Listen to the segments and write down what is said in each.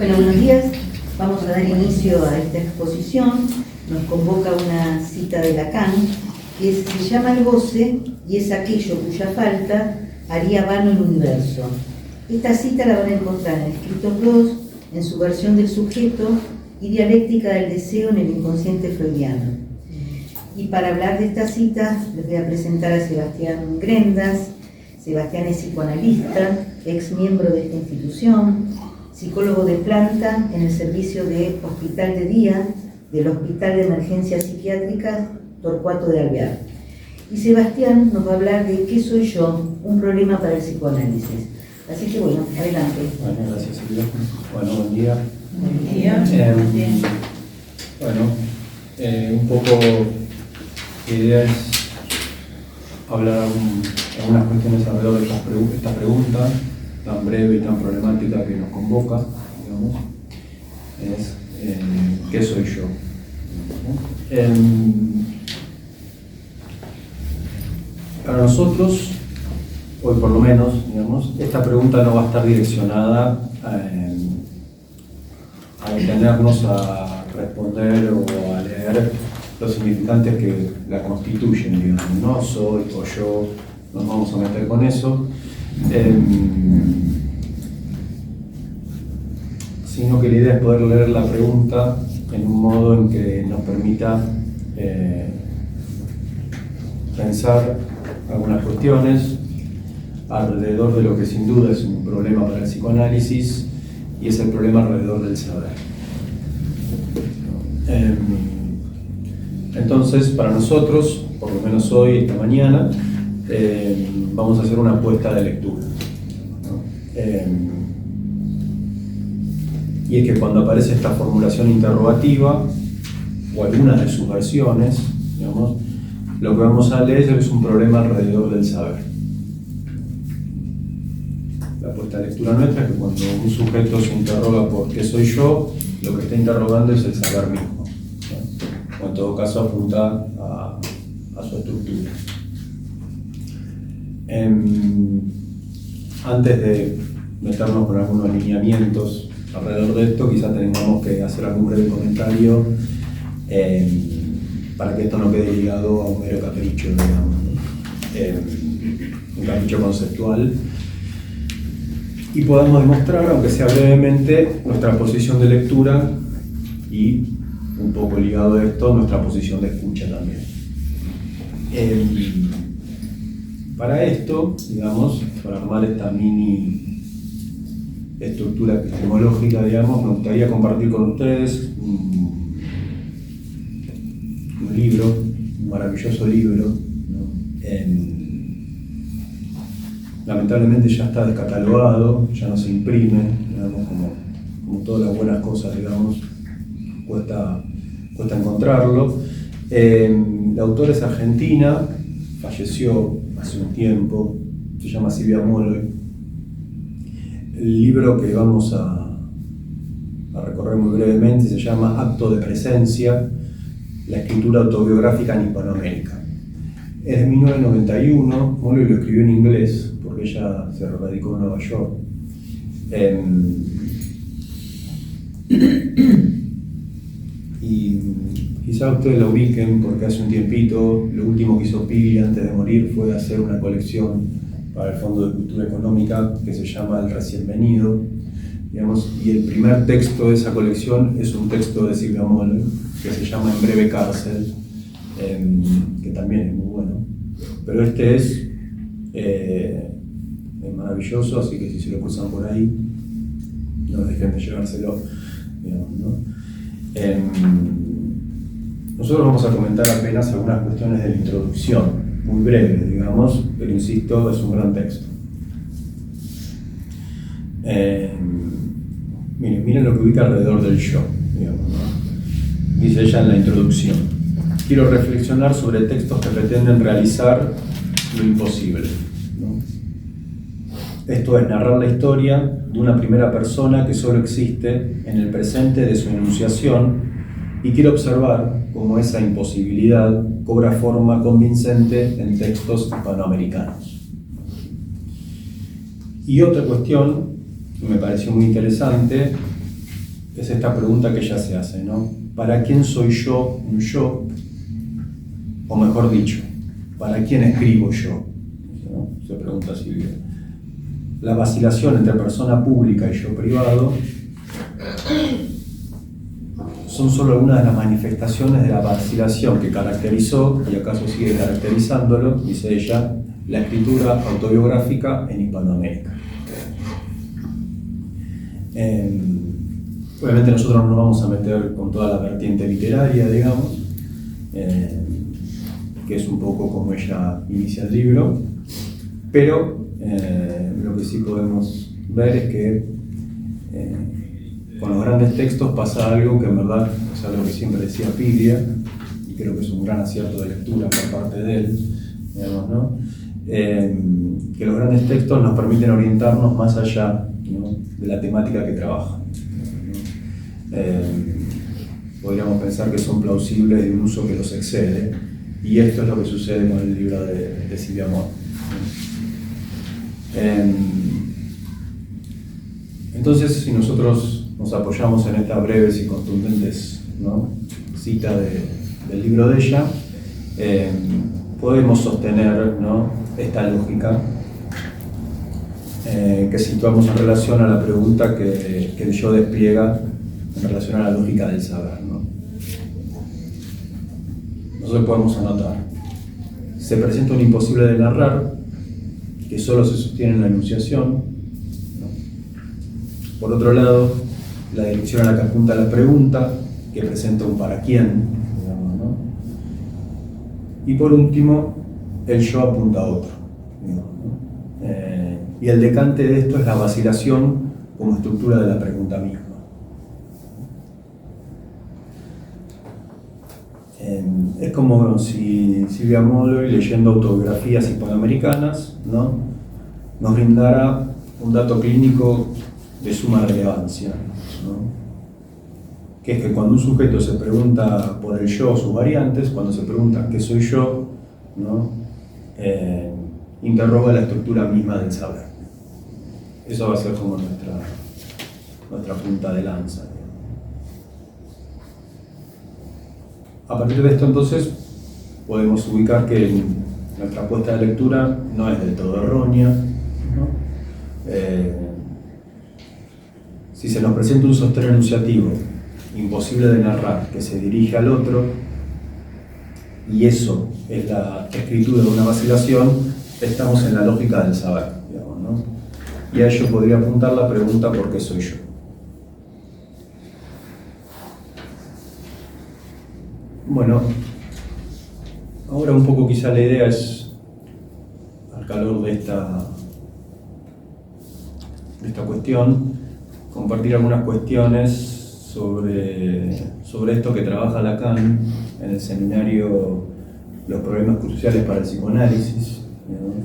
Bueno, buenos días. Vamos a dar inicio a esta exposición. Nos convoca una cita de Lacan, que se llama El goce y es aquello cuya falta haría vano el universo. Esta cita la van a encontrar en Escritos 2, en su versión del sujeto y dialéctica del deseo en el inconsciente freudiano. Y para hablar de esta cita les voy a presentar a Sebastián Grendas. Sebastián es psicoanalista, ex miembro de esta institución, psicólogo de planta en el servicio de Hospital de Día del Hospital de Emergencias Psiquiátricas Torcuato de Alvear. Y Sebastián nos va a hablar de ¿qué soy yo? Un problema para el psicoanálisis. Así que bueno, adelante. Bueno, gracias Silvia. Bueno, buen día. Buen día. Un poco la idea es hablar algunas cuestiones alrededor de esta pregunta tan breve y tan problemática que nos convoca, digamos, es ¿qué soy yo? Para nosotros, hoy por lo menos, digamos, esta pregunta no va a estar direccionada a detenernos a responder o a leer los significantes que la constituyen, digamos, no soy o yo, nos vamos a meter con eso, sino que la idea es poder leer la pregunta en un modo en que nos permita pensar algunas cuestiones alrededor de lo que sin duda es un problema para el psicoanálisis, y es el problema alrededor del saber. Entonces, para nosotros, por lo menos hoy, esta mañana, vamos a hacer una apuesta de lectura, ¿no? Y es que cuando aparece esta formulación interrogativa, o alguna de sus versiones, digamos, lo que vamos a leer es un problema alrededor del saber. La apuesta de lectura nuestra es que cuando un sujeto se interroga por qué soy yo, lo que está interrogando es el saber mismo, ¿no? O en todo caso apunta a su estructura. Antes de meternos con algunos alineamientos alrededor de esto, quizás tengamos que hacer algún breve comentario para que esto no quede ligado a un mero capricho, digamos, ¿no? Un capricho conceptual, y podamos demostrar, aunque sea brevemente, nuestra posición de lectura y, un poco ligado a esto, nuestra posición de escucha también. Para esto, digamos, para armar esta mini estructura epistemológica, digamos, me gustaría compartir con ustedes un libro, un maravilloso libro, ¿no? Lamentablemente ya está descatalogado, ya no se imprime, digamos, como todas las buenas cosas, digamos, cuesta encontrarlo. La autora es argentina, falleció hace un tiempo, se llama Silvia Moloy. El libro que vamos a recorrer muy brevemente se llama Acto de Presencia, la escritura autobiográfica en Hispanoamérica. Es de 1991, Moloy lo escribió en inglés, porque ella se radicó en Nueva York. Y quizá ustedes la ubiquen porque hace un tiempito, lo último que hizo Pili antes de morir fue hacer una colección para el Fondo de Cultura Económica que se llama El Recién Venido, digamos, y el primer texto de esa colección es un texto de Silvia Moloy que se llama En breve cárcel, que también es muy bueno, pero este es maravilloso, así que si se lo cruzan por ahí, no dejen de llevárselo, digamos, ¿no? Nosotros vamos a comentar apenas algunas cuestiones de la introducción, muy breves, digamos, pero insisto, es un gran texto. Miren lo que ubica alrededor del yo, digamos, ¿no? Dice ella en la introducción: quiero reflexionar sobre textos que pretenden realizar lo imposible, ¿no? Esto es, narrar la historia de una primera persona que solo existe en el presente de su enunciación, y quiero observar cómo esa imposibilidad cobra forma convincente en textos hispanoamericanos. Y otra cuestión que me pareció muy interesante es esta pregunta que ella se hace, ¿no? ¿Para quién soy yo un yo? O mejor dicho, ¿para quién escribo yo? ¿No? Se pregunta Silvia. La vacilación entre persona pública y yo privado son solo algunas de las manifestaciones de la vacilación que caracterizó, y acaso sigue caracterizándolo, dice ella, la escritura autobiográfica en Hispanoamérica. Obviamente nosotros no nos vamos a meter con toda la vertiente literaria, digamos, que es un poco como ella inicia el libro, pero lo que sí podemos ver es que con los grandes textos pasa algo que en verdad es algo que siempre decía Piglia, y creo que es un gran acierto de lectura por parte de él, digamos, ¿no? Que los grandes textos nos permiten orientarnos más allá, ¿no?, de la temática que trabajan. Podríamos pensar que son plausibles de un uso que los excede, y esto es lo que sucede con el libro de Silvia Amor. Entonces, si nosotros nos apoyamos en estas breves y contundentes, ¿no?, cita del libro de ella, podemos sostener, ¿no?, esta lógica que situamos en relación a la pregunta que el yo despliega en relación a la lógica del saber, ¿no? Nosotros podemos anotar: se presenta un imposible de narrar que solo se sostiene en la enunciación, ¿no? Por otro lado, la dirección a la que apunta la pregunta, que presenta un para quién, digamos, ¿no? Y por último, el yo apunta a otro, digamos, ¿no? Y el decante de esto es la vacilación como estructura de la pregunta misma. Es como si Silvia Molloy, leyendo autobiografías hispanoamericanas, ¿no?, nos brindara un dato clínico de suma relevancia, ¿no?, que es que cuando un sujeto se pregunta por el yo o sus variantes, cuando se pregunta ¿qué soy yo?, ¿no?, interroga la estructura misma del saber. Eso va a ser como nuestra punta de lanza. A partir de esto, entonces, podemos ubicar que nuestra apuesta de lectura no es del todo errónea, ¿no? Si se nos presenta un sostén enunciativo imposible de narrar que se dirige al otro, y eso es la escritura de una vacilación, estamos en la lógica del saber, digamos, ¿no? Y a ello podría apuntar la pregunta ¿por qué soy yo? Bueno, ahora un poco quizá la idea es, al calor de esta cuestión, compartir algunas cuestiones sobre esto que trabaja Lacan en el seminario Los problemas cruciales para el psicoanálisis, ¿no?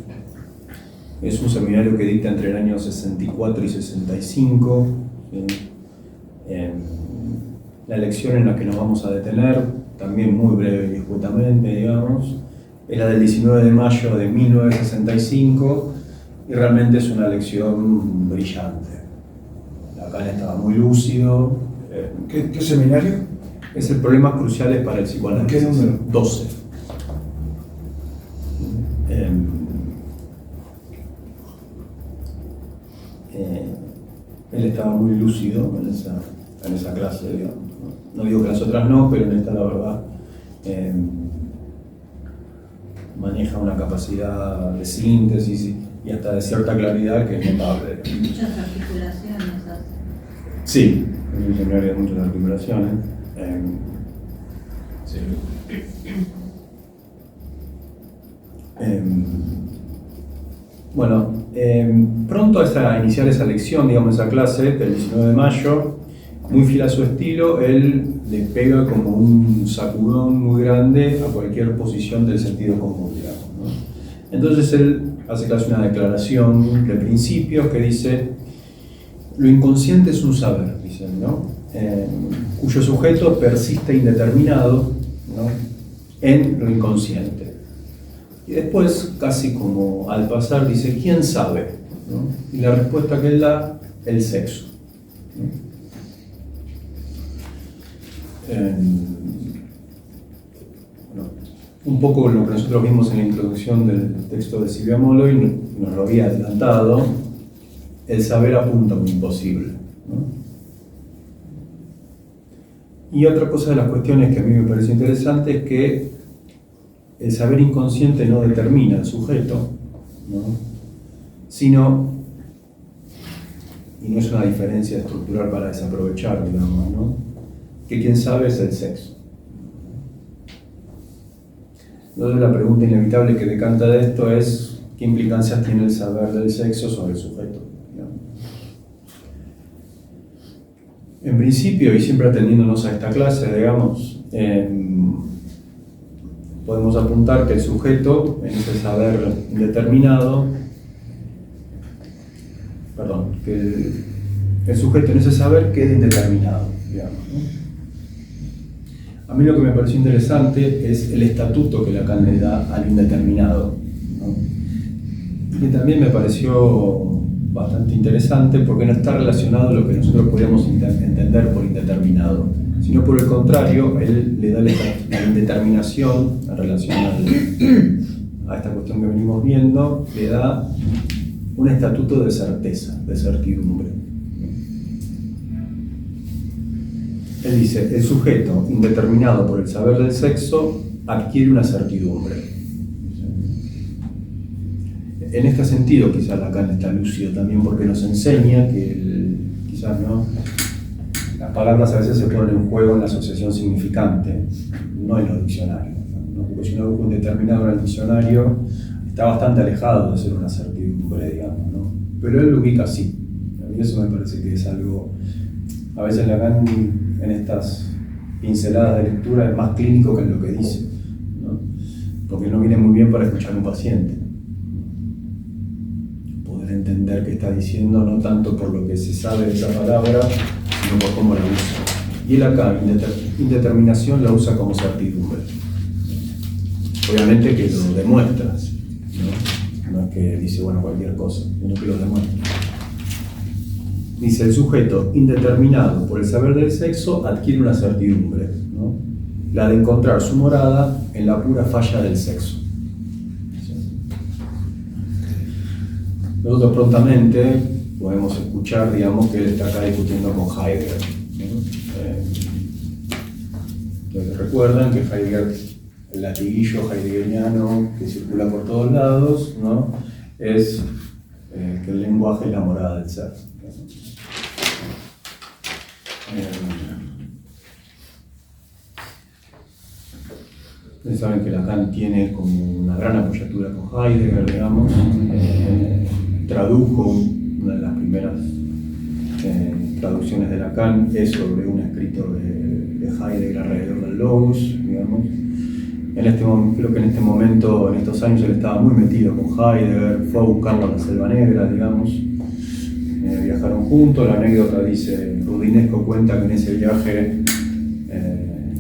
Es un seminario que dicta entre el año 64 y 65. ¿Sí? La lección en la que nos vamos a detener, también muy breve y escuetamente, digamos, es la del 19 de mayo de 1965, y realmente es una lección brillante. Lacan estaba muy lúcido. ¿Qué seminario? Es el Problemas Cruciales para el Psicoanálisis. ¿Qué número? 12. Él estaba muy lúcido en esa clase, digamos. No digo que las otras no, pero en esta, la verdad, maneja una capacidad de síntesis y hasta de cierta claridad que es notable. Muchas articulaciones hace. Sí, es un seminario de muchas articulaciones. Sí. Bueno, pronto a iniciar esa lección, digamos, esa clase del 19 de mayo, muy fiel a su estilo, él le pega como un sacudón muy grande a cualquier posición del sentido común, digamos, ¿no? Entonces él hace casi una declaración de principios que dice: lo inconsciente es un saber, dicen, ¿no? Cuyo sujeto persiste indeterminado, ¿no?, en lo inconsciente. Y después, casi como al pasar, dice: ¿quién sabe?, ¿no? Y la respuesta que él da: el sexo, ¿no? Bueno, un poco lo que nosotros vimos en la introducción del texto de Silvia Molloy, nos lo había adelantado, el saber apunta a un imposible, ¿no? Y otra cosa de las cuestiones que a mí me parece interesante es que el saber inconsciente no determina el sujeto, ¿no? Sino, y no es una diferencia estructural para desaprovechar, digamos, ¿no? Que quien sabe es el sexo. Entonces la pregunta inevitable que decanta de esto es ¿qué implicancias tiene el saber del sexo sobre el sujeto? En principio, y siempre atendiéndonos a esta clase, digamos, podemos apuntar que el sujeto, en ese saber indeterminado, que el sujeto en ese saber queda indeterminado, digamos, ¿no? A mí lo que me pareció interesante es el estatuto que Lacan le da al indeterminado, ¿no? Y también me pareció bastante interesante porque no está relacionado a lo que nosotros podríamos entender por indeterminado, sino por el contrario, él le da la indeterminación en relación a esta cuestión que venimos viendo, le da un estatuto de certeza, de certidumbre. Él dice, el sujeto indeterminado por el saber del sexo adquiere una certidumbre. En este sentido, quizás Lacan está lúcido también porque nos enseña que quizás no, las palabras a veces se ponen en juego en la asociación significante, no en los diccionarios, ¿no? Porque si uno busca un determinado en el diccionario, está bastante alejado de ser una certidumbre, digamos, ¿no? Pero él lo ubica así. A mí eso me parece que es algo, a veces Lacan en estas pinceladas de lectura es más clínico que en lo que dice, ¿no? Porque no viene muy bien para escuchar a un paciente. Entender qué está diciendo, no tanto por lo que se sabe de esa palabra, sino por cómo la usa. Y él acá, indeterminación, la usa como certidumbre. Obviamente que lo demuestra, ¿no? No es que dice, bueno, cualquier cosa, sino que lo demuestra. Dice, el sujeto indeterminado por el saber del sexo adquiere una certidumbre, ¿no? La de encontrar su morada en la pura falla del sexo. Nosotros prontamente podemos escuchar, digamos, que él está acá discutiendo con Heidegger, ¿no? Entonces recuerdan que Heidegger, el latiguillo heideggeriano que circula por todos lados, ¿no? Es que el lenguaje es la morada del ser. Ustedes saben que Lacan tiene como una gran apoyatura con Heidegger, digamos. Tradujo una de las primeras traducciones de Lacan, es sobre un escrito de Heidegger alrededor del logos, digamos. Creo que en este momento, en estos años, él estaba muy metido con Heidegger, fue a buscarlo a la Selva Negra, digamos. Viajaron juntos, la anécdota dice, Rudinesco cuenta que en ese viaje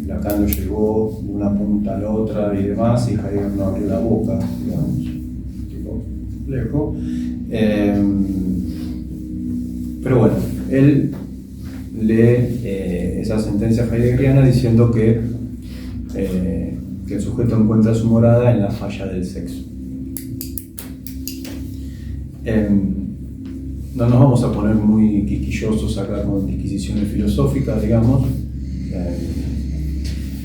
Lacan lo llevó de una punta a la otra y demás, y Heidegger no abrió la boca, digamos. Tipo, lejos. Pero bueno, él lee esa sentencia heideggeriana diciendo que el sujeto encuentra su morada en la falla del sexo. No nos vamos a poner muy quisquillosos acá con disquisiciones filosóficas, digamos,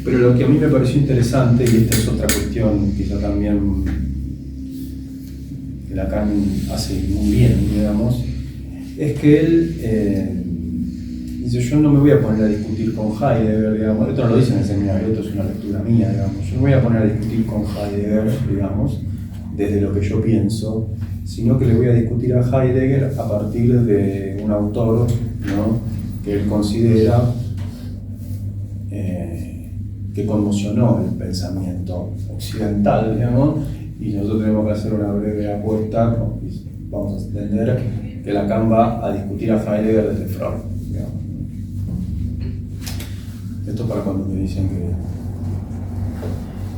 pero lo que a mí me pareció interesante, y esta es otra cuestión quizá también que Lacan hace muy bien, digamos, es que él dice, yo no me voy a poner a discutir con Heidegger, digamos, esto no lo dice en el seminario, esto es una lectura mía, digamos, yo no voy a poner a discutir con Heidegger, digamos, desde lo que yo pienso, sino que le voy a discutir a Heidegger a partir de un autor, ¿no?, que él considera que conmocionó el pensamiento occidental, digamos, y nosotros tenemos que hacer una breve apuesta, ¿no? Vamos a entender que Lacan va a discutir a Heidegger desde Freud, digamos. Esto para cuando me dicen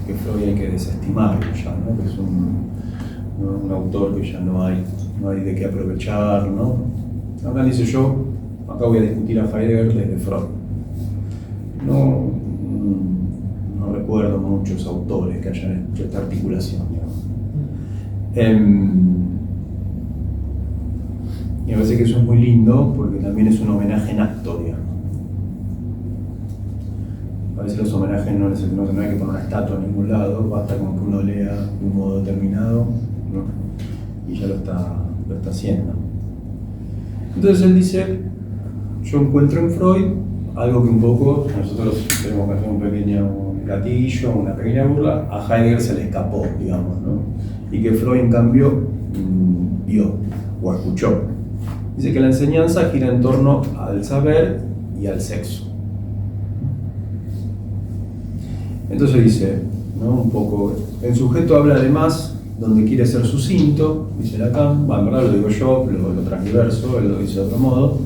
que Freud hay que desestimarlo ya, ¿no?, que es un autor que ya no hay de qué aprovechar, ¿no? Lacan dice, yo acá voy a discutir a Heidegger desde Freud. No recuerdo muchos autores que hayan hecho esta articulación, digamos. Y me parece que eso es muy lindo porque también es un homenaje en acto, digamos. A veces los homenajes no hay que poner una estatua en ningún lado, basta con que uno lea de un modo determinado, ¿no? Y ya lo está haciendo. Entonces él dice, yo encuentro en Freud algo que un poco, nosotros tenemos que hacer un pequeño gatillo, una pequeña burla, a Heidegger se le escapó, digamos, ¿no? Y que Freud en cambio vio o escuchó. Dice que la enseñanza gira en torno al saber y al sexo. Entonces dice, ¿no? Un poco, el sujeto habla además donde quiere ser sucinto, dice Lacan, bueno, en verdad lo digo yo, lo transverso, él lo dice de otro modo,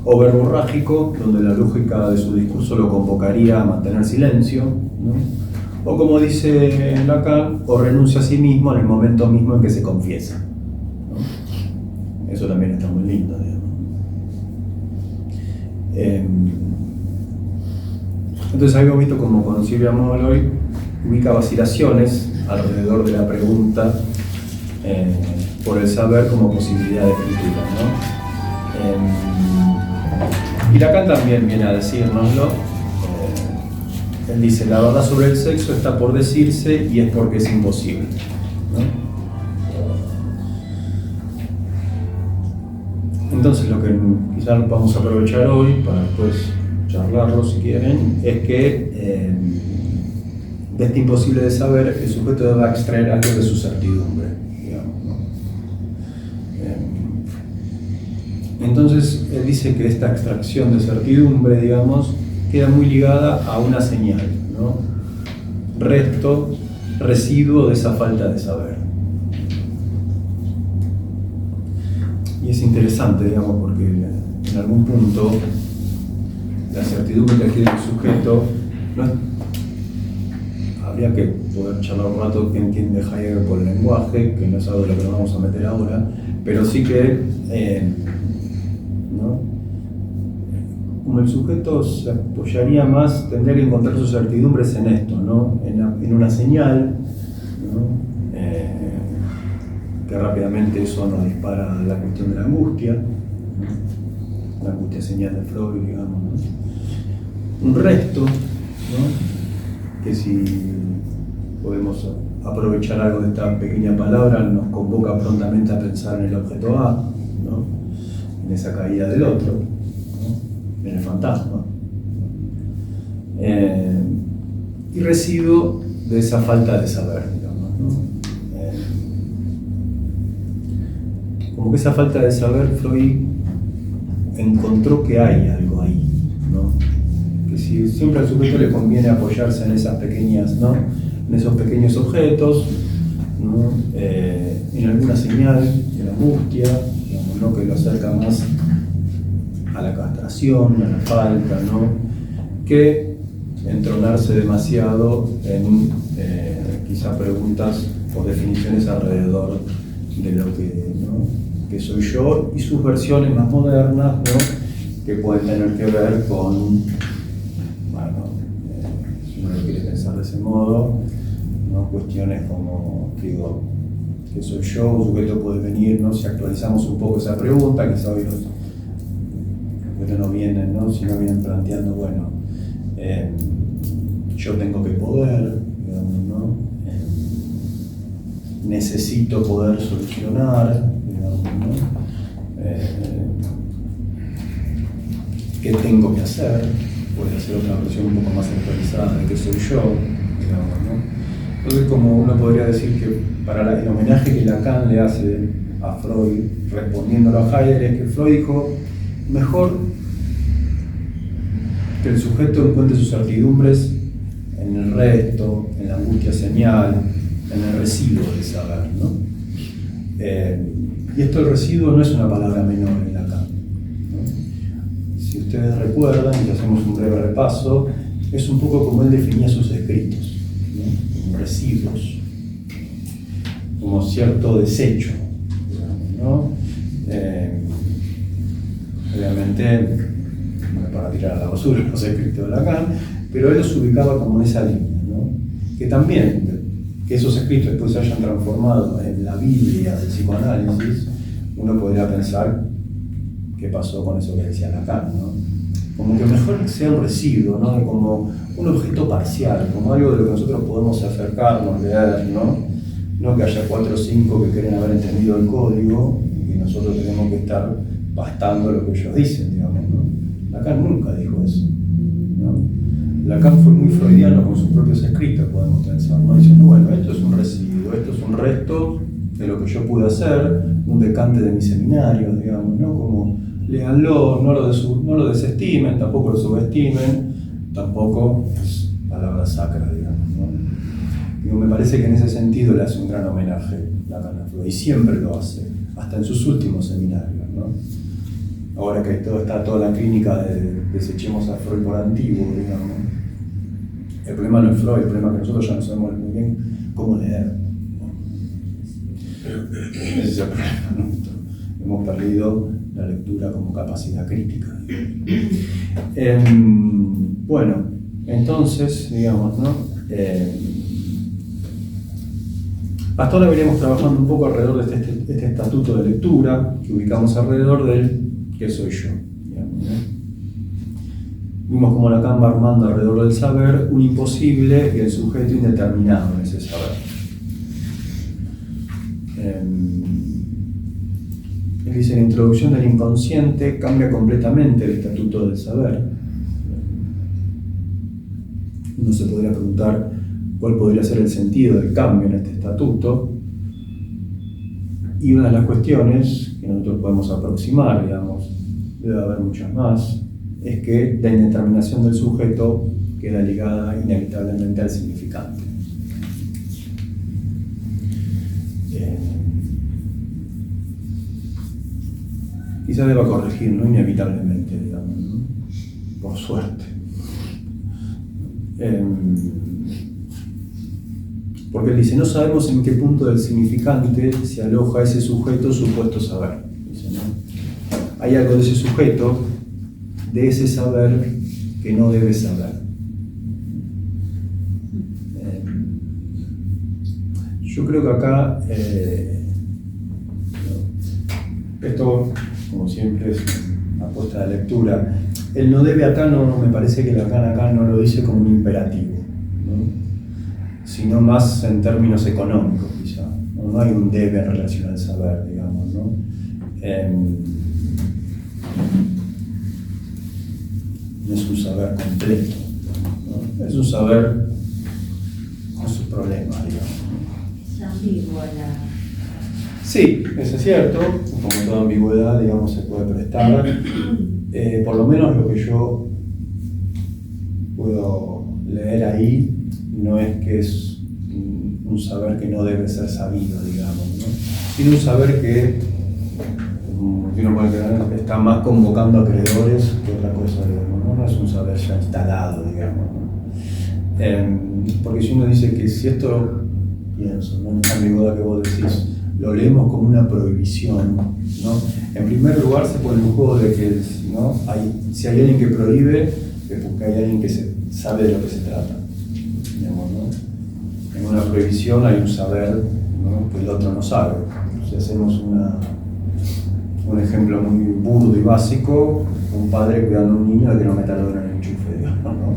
o verborrágico, donde la lógica de su discurso lo convocaría a mantener silencio, ¿no? O como dice Lacan, o renuncia a sí mismo en el momento mismo en que se confiesa, ¿no? Eso también está muy lindo, digamos. Entonces habíamos visto como con Silvia Molloy ubica vacilaciones alrededor de la pregunta por el saber como posibilidad de escritura, ¿no? Y Lacan también viene a decírnoslo. Él dice, la verdad sobre el sexo está por decirse y es porque es imposible, ¿no? Entonces lo que quizás vamos a aprovechar hoy para después charlarlo si quieren, es que de este imposible de saber el sujeto debe extraer algo de su certidumbre, digamos, ¿no? Entonces él dice que esta extracción de certidumbre, digamos, queda muy ligada a una señal, ¿no? Resto, residuo de esa falta de saber. Y es interesante, digamos, porque en algún punto la certidumbre que adquiere el sujeto, ¿no? Habría que poder charlar un rato qué entiende Heidegger por el lenguaje, que no es algo de lo que nos vamos a meter ahora, pero sí que, ¿no? Como el sujeto se apoyaría más, tendría que encontrar sus certidumbres en esto, ¿no? En una señal, ¿no? Que rápidamente eso nos dispara la cuestión de la angustia, ¿no? La angustia señal de Freud, digamos, ¿no? Un resto, ¿no? Que si podemos aprovechar algo de esta pequeña palabra, nos convoca prontamente a pensar en el objeto A, ¿no? En esa caída del otro, ¿no? En el fantasma. Y residuo de esa falta de saber, digamos, ¿no? Como que esa falta de saber, Freud encontró que hay algo ahí, ¿no? Que si siempre al sujeto le conviene apoyarse en esas pequeñas, ¿no? En esos pequeños objetos, ¿no? En alguna señal de la angustia, digamos, ¿no? Que lo acerca más a la castración, a la falta, ¿no? Que entronarse demasiado en quizá preguntas o definiciones alrededor de lo que, ¿no? Que soy yo y sus versiones más modernas, ¿no? Que pueden tener que ver con, bueno, si uno lo quiere pensar de ese modo, ¿no? Cuestiones como, digo, que soy yo, un sujeto puede venir, ¿no? Si actualizamos un poco esa pregunta, quizá hoy los no vienen, ¿no? Si no vienen planteando, bueno, yo tengo que poder, digamos, ¿no? Necesito poder solucionar, digamos, ¿no? ¿Qué tengo que hacer? Puede ser otra versión un poco más actualizada de qué soy yo, digamos, ¿no? Entonces, como uno podría decir que para el homenaje que Lacan le hace a Freud respondiéndolo a Heidegger es que Freud dijo, mejor que el sujeto encuentre sus certidumbres en el resto, en la angustia señal, en el residuo de saber, ¿no? Y esto, el residuo, no es una palabra menor en Lacan, ¿no? Si ustedes recuerdan, y hacemos un breve repaso, es un poco como él definía sus escritos, ¿no? Como residuos, como cierto desecho, digamos, ¿no? Obviamente, no es para tirar a la basura los escritos de Lacan, pero él los ubicaba como en esa línea, ¿no? ¿no? Que también, que esos escritos después se hayan transformado en la Biblia del psicoanálisis, uno podría pensar qué pasó con eso que decía Lacan, ¿no? Como que mejor que sea un residuo, ¿no? Como un objeto parcial, como algo de lo que nosotros podemos acercarnos, leer, ¿no? No que haya 4 o 5 que quieren haber entendido el código y que nosotros tenemos que estar bastando lo que ellos dicen, digamos, ¿no? Lacan nunca dijo eso, ¿no? Lacan fue muy freudiano con sus propios escritos, podemos pensar, ¿no? Diciendo, bueno, esto es un residuo, esto es un resto de lo que yo pude hacer, un decante de mi seminario, digamos, ¿no? Como léanlo, no lo desestimen, tampoco lo subestimen, tampoco es palabra sacra, digamos, ¿no? Digo, me parece que en ese sentido le hace un gran homenaje Lacan a Freud, y siempre lo hace, hasta en sus últimos seminarios, ¿no? Ahora que está toda la clínica de desechemos a Freud por antiguo, digamos. El problema no es Freud, el problema es que nosotros ya no sabemos muy bien cómo leer, ¿no? Ese es el problema, ¿no? Hemos perdido la lectura como capacidad crítica. Bueno, entonces, digamos, ¿no? Hasta ahora veníamos trabajando un poco alrededor de este estatuto de lectura, que ubicamos alrededor del ¿qué soy yo? Digamos, ¿no? Vimos cómo Lacan va armando alrededor del saber un imposible y el sujeto indeterminado en ese saber. Él dice, la introducción del inconsciente cambia completamente el estatuto del saber. Uno se podría preguntar cuál podría ser el sentido del cambio en este estatuto. Y una de las cuestiones que nosotros podemos aproximar, digamos, debe haber muchas más, es que la indeterminación del sujeto queda ligada inevitablemente al significante. Quizá deba corregir, no inevitablemente, digamos, ¿no? Por suerte. Porque él dice, no sabemos en qué punto del significante se aloja ese sujeto supuesto saber. Dice, ¿no? Hay algo de ese sujeto, de ese saber, que no debe saber. Yo creo que acá, esto, como siempre, es una apuesta de lectura. El no debe acá, no me parece que Lacan acá no lo dice como un imperativo, ¿no? Sino más en términos económicos, quizá. No hay un debe en relación al saber, digamos, ¿no? No es un saber completo, ¿no? Es un saber con sus problemas, digamos. Es ambigua la... Sí, eso es cierto, como toda ambigüedad, digamos, se puede prestar. Por lo menos lo que yo puedo leer ahí no es que es un saber que no debe ser sabido, digamos, ¿no? Sino un saber que, si uno puede creer, está más convocando a creedores que otra cosa, digamos, ¿no? No es un saber ya instalado, digamos, ¿no? Porque si uno dice que si esto, pienso, ¿no? En esa ambigüedad que vos decís, lo leemos como una prohibición, ¿no? En primer lugar se pone un juego de que, ¿no? Si hay alguien que prohíbe, es porque hay alguien que sabe de lo que se trata, digamos, ¿no? En una prohibición hay un saber, ¿no? Que el otro no sabe. Si hacemos un ejemplo muy burdo y básico, un padre cuidando a un niño de que no meta los dedos en el enchufe, digamos, ¿no?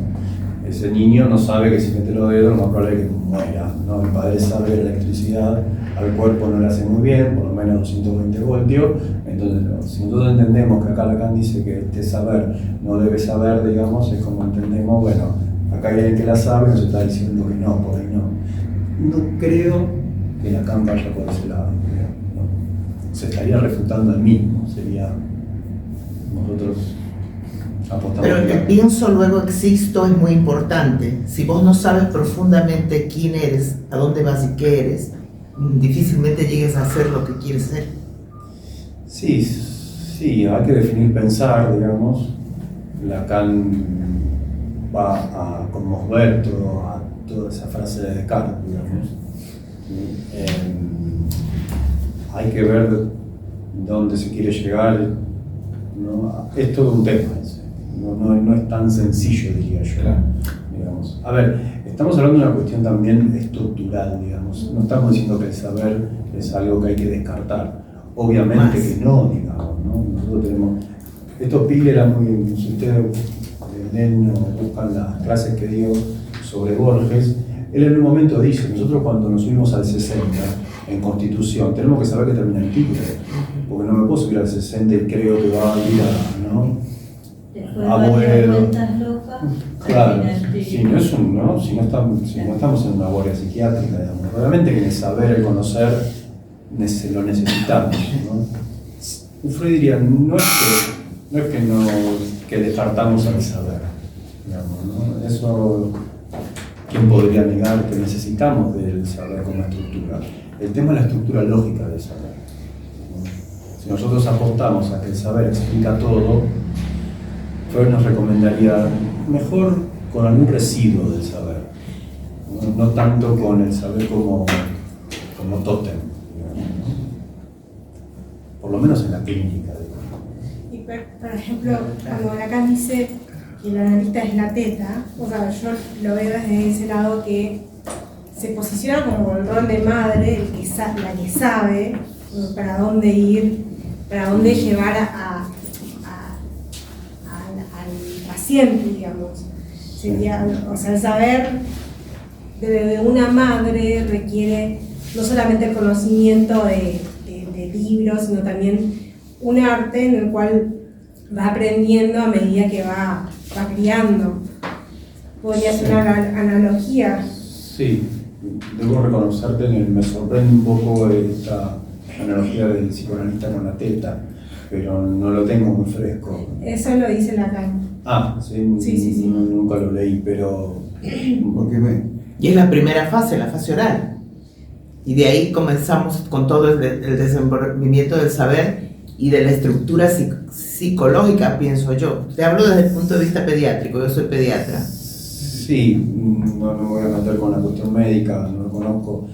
Ese niño no sabe que si mete los dedos, lo más probable es que muera, ¿no? El padre sabe que la electricidad al cuerpo no le hace muy bien, por lo menos 220 voltios. Entonces, si nosotros entendemos que acá Lacan dice que este saber no debe saber, digamos, es como entendemos, bueno, acá hay alguien que la sabe y nos está diciendo que no, por ahí no. No creo que Lacan vaya por ese lado, ¿no? Se estaría refutando el mismo, sería nosotros apostamos. Pero el pienso luego existo es muy importante. Si vos no sabes profundamente quién eres, a dónde vas y qué eres, difícilmente llegues a hacer lo que quieres ser. Sí, hay que definir pensar, digamos. Lacan va a conmover toda esa frase de Descartes, digamos. Hay que ver dónde se quiere llegar, ¿no? Es todo un tema, no es tan sencillo, diría yo, digamos. A ver, estamos hablando de una cuestión también estructural, digamos. No estamos diciendo que el saber es algo que hay que descartar. Obviamente que no, digamos, ¿no? Nosotros tenemos... Esto Pille era muy... Si ustedes leen o buscan las clases que dio sobre Borges, él en un momento dice, nosotros cuando nos subimos al 60 en Constitución, tenemos que saber que termina el título, porque no me puedo subir al 60 y creo que va a ir a, ¿no? Abuelo. Claro, si no, es un, ¿no? Si no estamos en una guardia psiquiátrica, digamos. Realmente que el saber, el conocer, lo necesitamos, ¿no? Freud diría, no es que descartamos al saber, digamos, ¿no? Eso, ¿quién podría negar que necesitamos del saber como estructura? El tema es la estructura lógica del saber, ¿no? Si nosotros apostamos a que el saber explica todo, Freud nos recomendaría mejor con algún residuo del saber, no tanto con el saber como tótem, ¿no? Por lo menos en la clínica. Y por ejemplo, cuando Lacan dice que el analista es la teta, o sea, yo lo veo desde ese lado que se posiciona como el rol de madre, la que sabe para dónde ir, para dónde llevar al paciente, digamos. Sería, o sea, el saber de una madre requiere no solamente el conocimiento de libros, sino también un arte en el cual va aprendiendo a medida que va criando. ¿Podría ser una analogía? Sí, debo reconocerte que me sorprende un poco esta analogía del psicoanalista con la teta, pero no lo tengo muy fresco. Eso lo dice Lacan. Sí. Nunca lo leí, pero... Porque Y es la primera fase, la fase oral. Y de ahí comenzamos con todo el desenvolvimiento del saber y de la estructura psicológica, pienso yo. Te hablo desde el punto de vista pediátrico, yo soy pediatra. Sí, no me voy a meter con la cuestión médica, no lo conozco.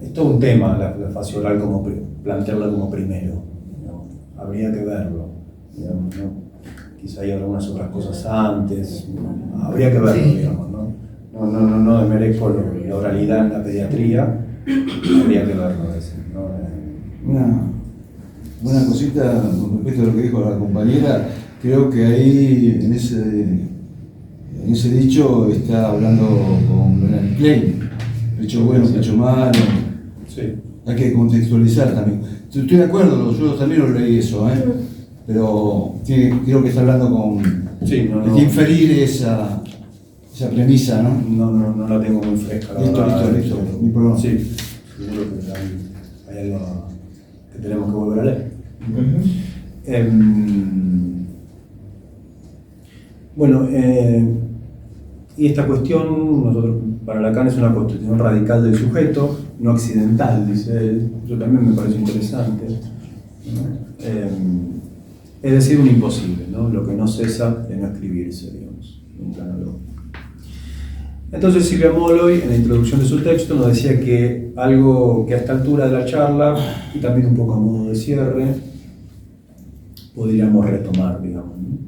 Es todo un tema la fase oral, como plantearla como primero, ¿no? Habría que verlo, digamos, ¿no? Quizá hay algunas otras cosas antes, habría que verlo, sí. Digamos, ¿no? No desmerezco la oralidad en la pediatría, habría que verlo a veces, ¿no? Una cosita con respecto a lo que dijo la compañera, creo que ahí en ese dicho está hablando con Leonard Klein, pecho bueno, pecho malo. Sí. Hay que contextualizar también. Estoy de acuerdo, yo también lo leí eso, pero creo que está hablando con... Sí, hay que inferir esa premisa, ¿no? No la tengo muy fresca. Listo, mi problema. Sí, seguro que hay algo que tenemos que volver a leer. Bueno, y esta cuestión, para Lacan, es una construcción radical del sujeto, no accidental, dice él. Yo también me parece interesante, ¿no? Es decir, un imposible, ¿no? Lo que no cesa de no escribirse, digamos, en un plano lógico. Entonces Silvia Molloy, en la introducción de su texto, nos decía que algo que a esta altura de la charla, y también un poco a modo de cierre, podríamos retomar, digamos, ¿no?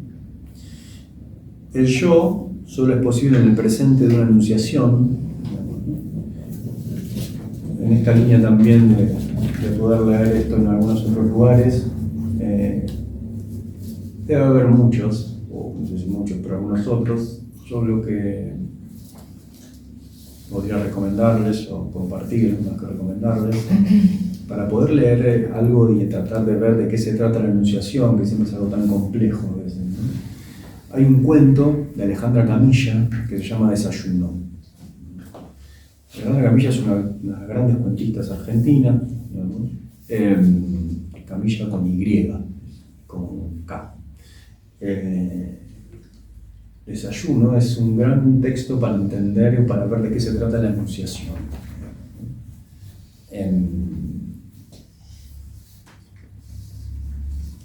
El yo solo es posible en el presente de una enunciación, digamos, ¿no? En esta línea también de poder leer esto en algunos otros lugares, debe haber muchos, o no sé si muchos, pero algunos otros. Yo lo que podría recomendarles o compartir, más que recomendarles, para poder leer algo y tratar de ver de qué se trata la enunciación, que siempre es algo tan complejo a veces, ¿no? Hay un cuento de Alejandra Camilla que se llama Desayuno. Alejandra Camilla es una de las grandes cuentistas argentinas, digamos. Camilla con Y, con K. Desayuno es un gran texto para entender y para ver de qué se trata la enunciación.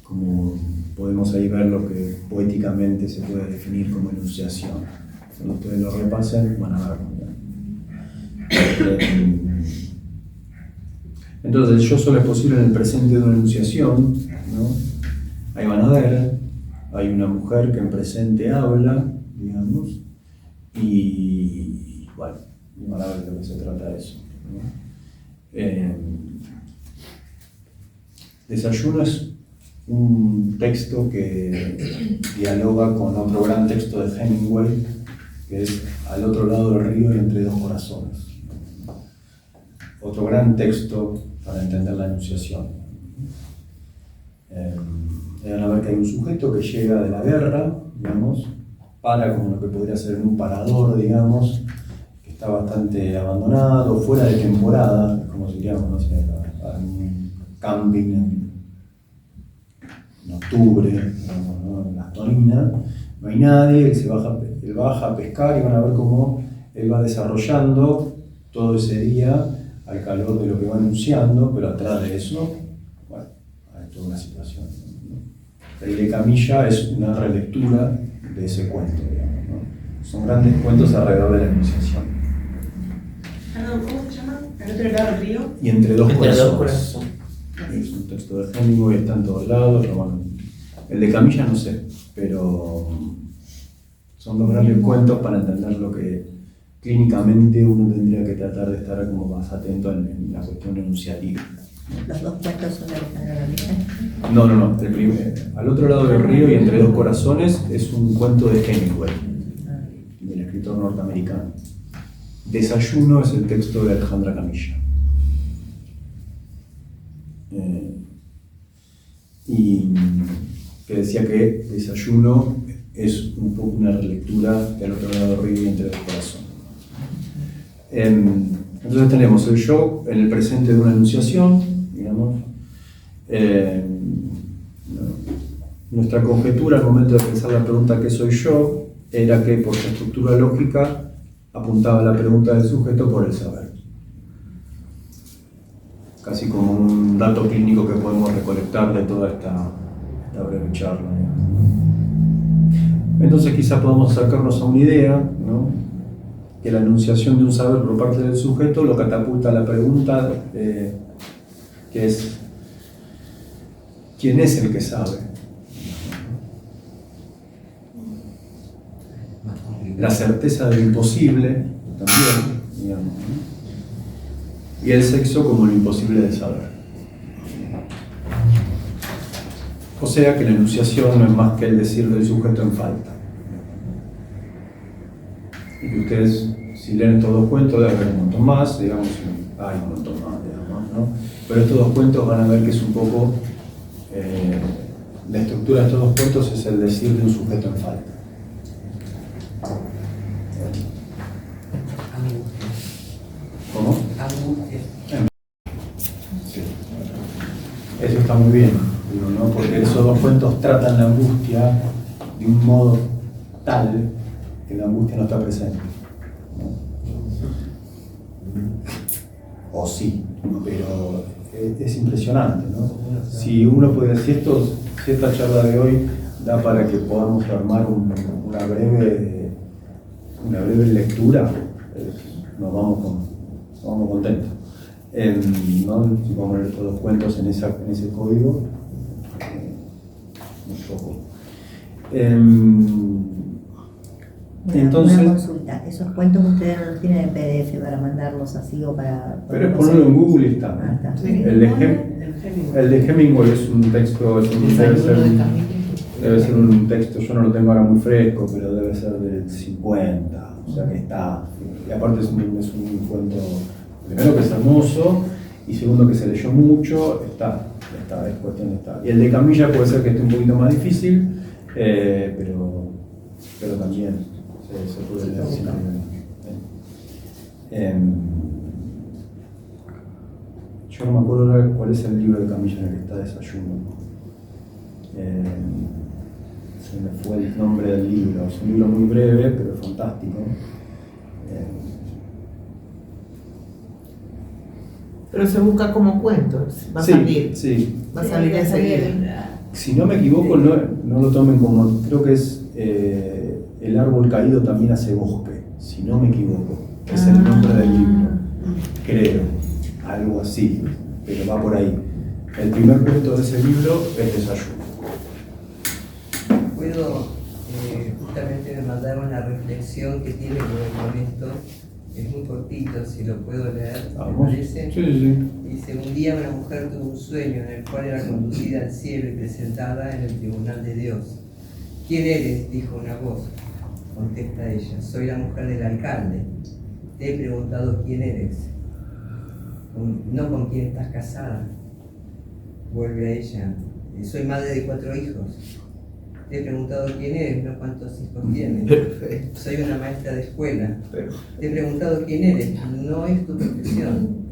Como podemos ahí ver lo que poéticamente se puede definir como enunciación. Cuando ustedes lo repasen, van a verlo. Entonces, el yo solo es posible en el presente de una enunciación, ¿no? Ahí van a ver. Hay una mujer que en presente habla, digamos, y Bueno, y van a ver de qué se trata eso, ¿no? Desayuno es un texto que dialoga con otro gran texto de Hemingway, que es Al otro lado del río y entre dos corazones. Otro gran texto para entender la Anunciación. Van a ver que hay un sujeto que llega de la guerra, digamos, para como lo que podría ser en un parador, digamos, que está bastante abandonado, fuera de temporada, como diríamos, no sé, a un camping en octubre, digamos, ¿no? En Las Toninas, no hay nadie, él baja a pescar y van a ver cómo él va desarrollando todo ese día al calor de lo que va anunciando, pero atrás de eso, bueno, hay toda una situación, ¿no? El de Camilla es una relectura de ese cuento, digamos, ¿no? Son grandes cuentos alrededor de la Anunciación. ¿Cómo se llama? ¿Al otro lado del río? Y entre dos Entre dos corazones. Es un texto de Hemingway, está en todos lados, pero bueno, el de Camilla no sé, pero son dos grandes cuentos para entender lo que clínicamente uno tendría que tratar de estar como más atento en la cuestión enunciativa. Los dos cuentos son de Alejandro Galicia. No, el primero, Al otro lado del río y entre dos corazones es un cuento de Hemingway, del escritor norteamericano. Desayuno es el texto de Alejandra Camilla. Y que decía que Desayuno es un poco una relectura de Al otro lado del río y entre dos corazones. Entonces tenemos el yo en el presente de una enunciación, digamos. Nuestra conjetura al momento de pensar la pregunta ¿qué soy yo? Era que por su estructura lógica apuntaba la pregunta del sujeto por el saber. Casi como un dato clínico que podemos recolectar de toda esta breve charla, digamos. Entonces quizá podamos acercarnos a una idea, ¿no? Que la enunciación de un saber por parte del sujeto lo catapulta a la pregunta que es ¿quién es el que sabe? La certeza de lo imposible también, digamos, ¿no? Y el sexo como lo imposible de saber. O sea que la enunciación no es más que el decir del sujeto en falta. Y que ustedes, si leen estos dos cuentos, debe haber un montón más, digamos, hay un montón más, digamos, ¿no? Pero estos dos cuentos van a ver que es un poco, la estructura de estos dos cuentos es el decir de un sujeto en falta. ¿Cómo? Sí. Eso está muy bien, digo, ¿no? Porque esos dos cuentos tratan la angustia de un modo tal que la angustia no está presente, ¿no? O sí, pero es impresionante, ¿no? Si uno puede decir si esta charla de hoy da para que podamos armar una breve lectura, nos vamos contentos. ¿No? Si podemos leer todos los cuentos en ese código, un poco. Entonces, una consulta, esos cuentos ustedes no los tienen en PDF para mandarlos así o para... pero es ponerlo en Google y está. Ah, está. Sí. El de Hemingway es un texto, debe ser un texto, yo no lo tengo ahora muy fresco, pero debe ser del 50, o sea que está. Y aparte es un cuento, primero que es hermoso, y segundo que se leyó mucho, es cuestión de estar. Y el de Camilla puede ser que esté un poquito más difícil, pero también se puede leer sin problema. Yo no me acuerdo ahora cuál es el libro de Camilla en el que está Desayuno. Se me fue el nombre del libro. Es un libro muy breve, pero fantástico. Pero se busca como cuento, va a salir. Sí. Va a salir enseguida. Si no me equivoco, no lo tomen como. Creo que es El árbol caído también hace bosque. Si no me equivoco. Es el nombre del libro. Creo. Algo así. Pero va por ahí. El primer cuento de ese libro es Desayuno. Puedo justamente mandar una reflexión que tiene que ver con esto, Es muy cortito, si lo puedo leer, ¿me Vamos. parece? Sí, sí, sí. Dice, un día una mujer tuvo un sueño en el cual era conducida al cielo y presentada en el tribunal de Dios. ¿Quién eres?, dijo una voz. Contesta ella, soy la mujer del alcalde. Te he preguntado quién eres, no con quién estás casada. Vuelve a ella, soy madre de 4 hijos. Te he preguntado quién eres, no cuántos hijos tienes. Perfecto. Soy una maestra de escuela. Perfecto. Te he preguntado quién eres, no es tu profesión.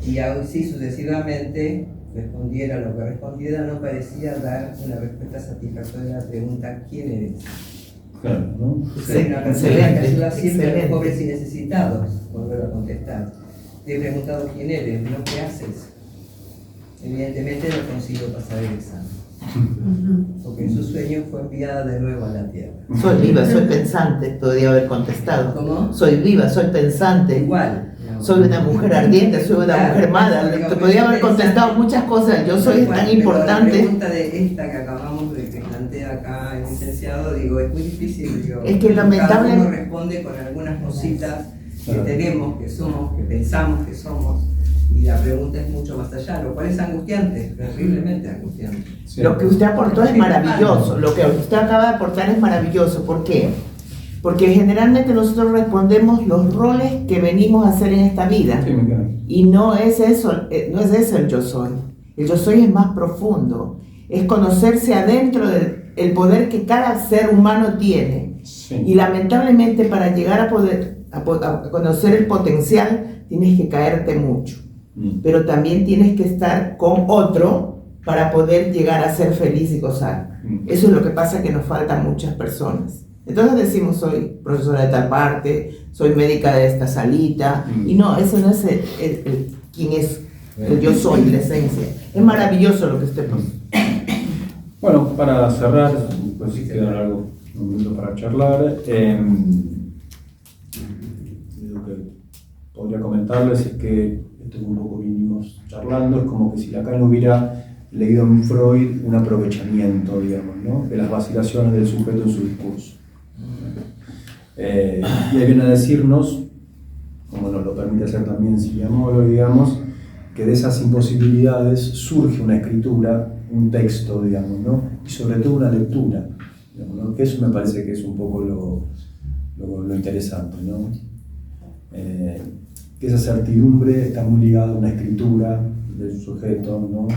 Y así sucesivamente, respondiera lo que respondiera, no parecía dar una respuesta satisfactoria a la pregunta ¿quién eres? Claro, ¿no? Soy una persona que ayuda siempre a los pobres y necesitados. Volver a contestar. Te he preguntado quién eres, no qué haces. Evidentemente no consigo pasar el examen. Porque en su sueño fue enviada de nuevo a la tierra. Soy viva, soy pensante, podría haber contestado. ¿Cómo? Soy viva, soy pensante. Igual. Soy una mujer ardiente, soy una Claro, mujer mala. digo, Te podría haber contestado pensante. muchas cosas. Yo soy Igual, tan pero importante. La pregunta de esta que acabamos de que plantea acá el licenciado, digo, es muy difícil. Digo, Es que lamentable- cada uno responde con algunas cositas que Claro. tenemos, que somos, que pensamos que somos, y la pregunta es mucho más allá, lo cual es angustiante, terriblemente angustiante. Sí. Lo que usted aportó es maravilloso. Lo que usted acaba de aportar es maravilloso. ¿Por qué? Porque generalmente nosotros respondemos los roles que venimos a hacer en esta vida. Sí, me encanta. Y no es eso el yo soy. El yo soy es más profundo. Es conocerse adentro del poder que cada ser humano tiene. Sí. Y lamentablemente para llegar a conocer el potencial tienes que caerte mucho. Pero también tienes que estar con otro para poder llegar a ser feliz y gozar. Eso es lo que pasa, que nos faltan muchas personas. Entonces decimos, soy profesora de tal parte, soy médica de esta salita, y no, eso no es quién es el yo soy, la esencia. Es maravilloso lo que usted pone. Bueno, para cerrar, pues si queda algo, un minuto para charlar, lo que podría comentarles es que esto que un poco vinimos charlando es como que si Lacan hubiera leído en Freud un aprovechamiento, digamos, ¿no?, de las vacilaciones del sujeto en su discurso. Y ahí viene a decirnos, como nos lo permite hacer también Silvia Molo, digamos, que de esas imposibilidades surge una escritura, un texto, digamos, ¿no?, y sobre todo una lectura, digamos, ¿no?, que eso me parece que es un poco lo interesante, ¿no? Que esa certidumbre está muy ligada a una escritura del sujeto, ¿no?,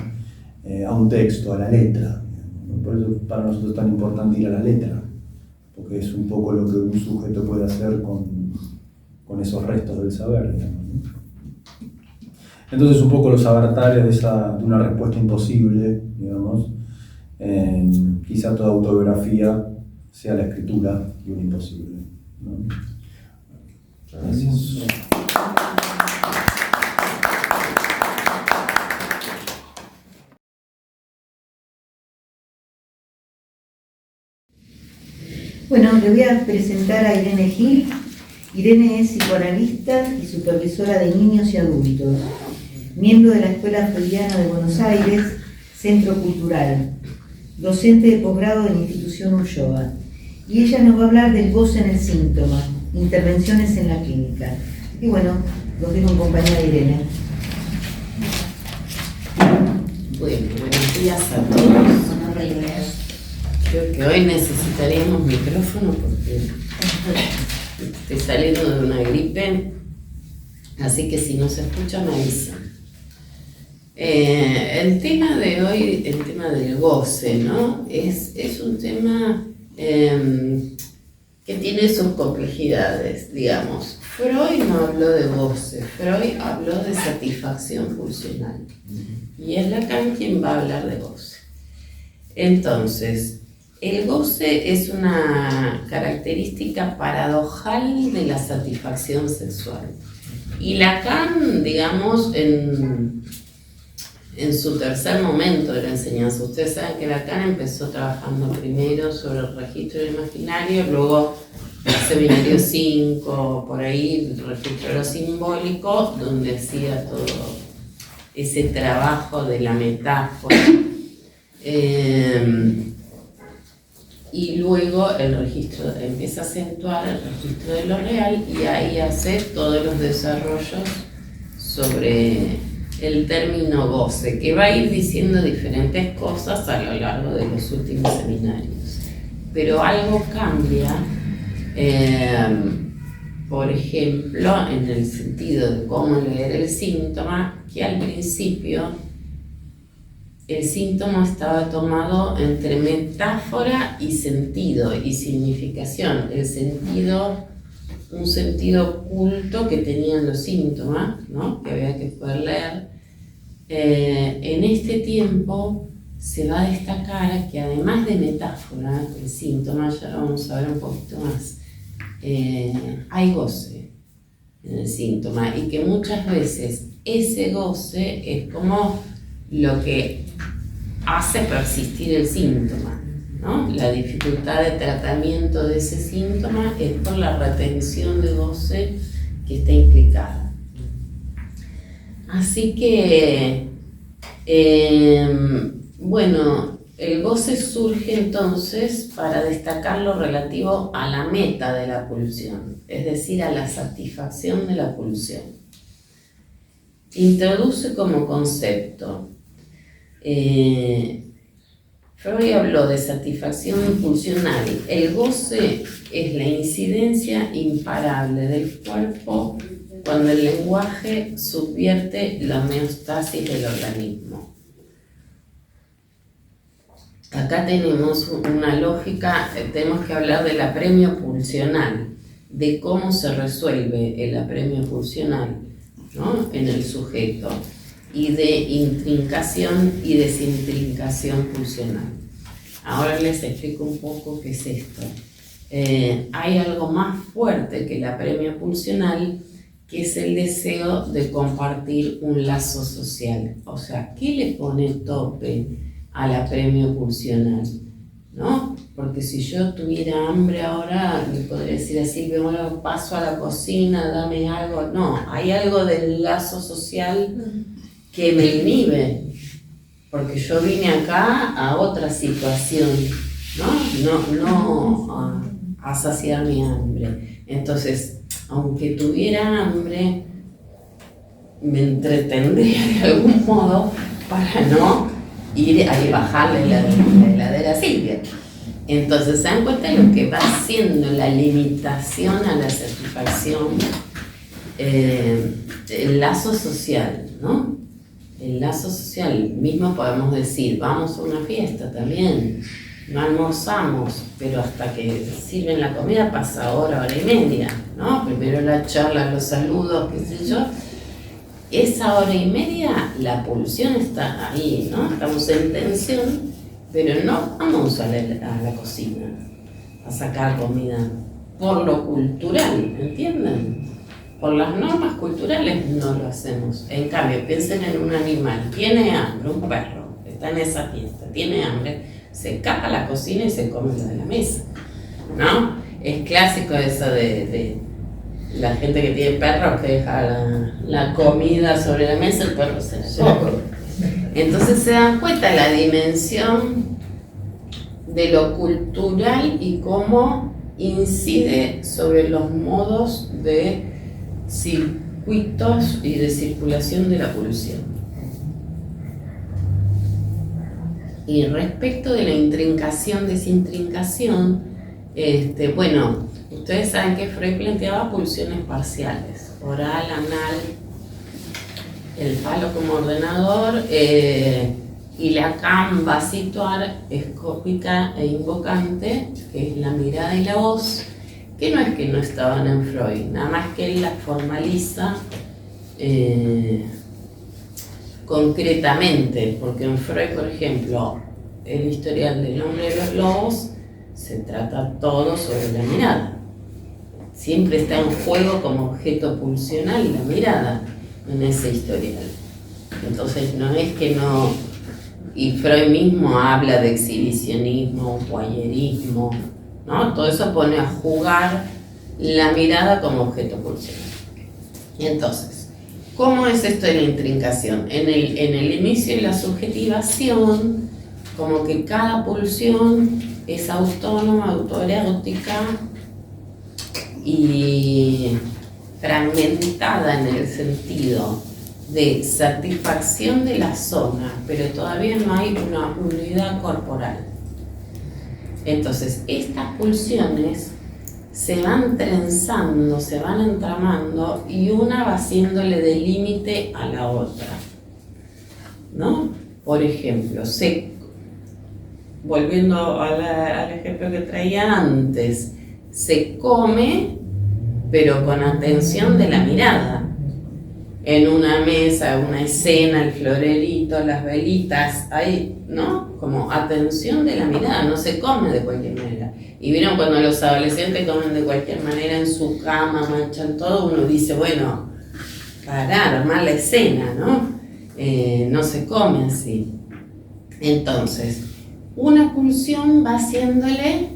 a un texto, a la letra, ¿no? Por eso para nosotros es tan importante ir a la letra, porque es un poco lo que un sujeto puede hacer con esos restos del saber, digamos, ¿no? Entonces un poco los avatars de una respuesta imposible, digamos, quizá toda autobiografía sea la escritura de un imposible, ¿no? Gracias. Bueno, le voy a presentar a Irene Gil. Irene es psicoanalista y supervisora de niños y adultos, miembro de la Escuela Freudiana de Buenos Aires, Centro Cultural, docente de posgrado de la institución Ulloa. Y ella nos va a hablar del goce en el síntoma, intervenciones en la clínica. Y bueno, los dejo en compañía de Irene. Bueno, buenos días a todos. Creo que hoy necesitaríamos micrófono porque estoy saliendo de una gripe, así que si no se escucha me avisan. El tema de hoy, el tema del goce, ¿no? Es un tema que tiene sus complejidades, digamos. Freud no habló de goce, Freud habló de satisfacción funcional. Y es Lacan quien va a hablar de goce. Entonces, el goce es una característica paradojal de la satisfacción sexual. Y Lacan, digamos, en su tercer momento de la enseñanza, ustedes saben que Lacan empezó trabajando primero sobre el registro del imaginario, luego el seminario 5, por ahí, el registro de lo simbólico, donde hacía todo ese y luego el registro empieza a acentuar el registro de lo real y ahí hace todos los desarrollos sobre el término goce, que va a ir diciendo diferentes cosas a lo largo de los últimos seminarios. Pero algo cambia, por ejemplo, en el sentido de cómo leer el síntoma, que al principio el síntoma estaba tomado entre metáfora y sentido y significación. El sentido, un sentido oculto que tenían los síntomas, ¿no? Que había que poder leer. En este tiempo se va a destacar que además de metáfora, el síntoma, ya lo vamos a ver un poquito más, hay goce en el síntoma y que muchas veces ese goce es como lo que hace persistir el síntoma, ¿no? La dificultad de tratamiento de ese síntoma es por la retención de goce que está implicada. Así que, bueno, el goce surge entonces para destacar lo relativo a la meta de la pulsión, es decir, a la satisfacción de la pulsión. Introduce como concepto. Freud habló de satisfacción pulsional. El goce es la incidencia imparable del cuerpo cuando el lenguaje subvierte la homeostasis del organismo. Acá tenemos una lógica, tenemos que hablar del apremio pulsional, de cómo se resuelve el apremio pulsional, ¿no? En el sujeto, y de intrincación y desintrincación pulsional. Ahora les explico un poco qué es esto. Hay algo más fuerte que el apremio pulsional, que es el deseo de compartir un lazo social. O sea, ¿qué le pone tope al apremio pulsional? ¿No? Porque si yo tuviera hambre ahora, le podría decir así, bueno, paso a la cocina, dame algo. No, hay algo del lazo social que me inhibe, porque yo vine acá a otra situación, no a saciar mi hambre. Entonces, aunque tuviera hambre, me entretendría de algún modo para no ir a bajarle la heladera a Silvia. Entonces, ¿se dan cuenta de lo que va haciendo la limitación a la satisfacción? El lazo social, ¿no? El lazo social, mismo podemos decir, vamos a una fiesta también, no almorzamos, pero hasta que sirven la comida pasa hora y media, ¿no? Primero la charla, los saludos, qué sé yo. Esa hora y media, la pulsión está ahí, ¿no? Estamos en tensión, pero no vamos a la cocina a sacar comida por lo cultural, ¿entienden? Por las normas culturales no lo hacemos. En cambio, piensen en un animal, tiene hambre, un perro, está en esa fiesta, tiene hambre, se escapa a la cocina y se come lo de la mesa, ¿no? Es clásico eso de la gente que tiene perros que deja la comida sobre la mesa, el perro se la come. Entonces se dan cuenta la dimensión de lo cultural y cómo incide sobre los modos de circuitos y de circulación de la pulsión. Y respecto de la intrincación, desintrincación, bueno, ustedes saben que Freud planteaba pulsiones parciales, oral, anal, el falo como ordenador, y Lacan va a situar escópica e invocante, que es la mirada y la voz, que no es que no estaban en Freud, nada más que él las formaliza concretamente, porque en Freud, por ejemplo, el historial del hombre de los lobos se trata todo sobre la mirada. Siempre está en juego como objeto pulsional la mirada en ese historial. Entonces no es que no... Y Freud mismo habla de exhibicionismo, voyerismo, ¿no? Todo eso pone a jugar la mirada como objeto pulsional. Y entonces, ¿cómo es esto de la intrincación? En el inicio de la subjetivación, como que cada pulsión es autónoma, autoerótica y fragmentada en el sentido de satisfacción de la zona, pero todavía no hay una unidad corporal. Entonces, estas pulsiones se van trenzando, se van entramando y una va haciéndole de límite a la otra, ¿no? Por ejemplo, volviendo al ejemplo que traía antes, se come, pero con atención de la mirada. En una mesa, una escena, el florerito, las velitas, hay, ¿no? Como atención de la mirada, no se come de cualquier manera. Y vieron cuando los adolescentes comen de cualquier manera en su cama, manchan todo, uno dice, bueno, parar, armar la escena, ¿no? No se come así. Entonces, una pulsión va haciéndole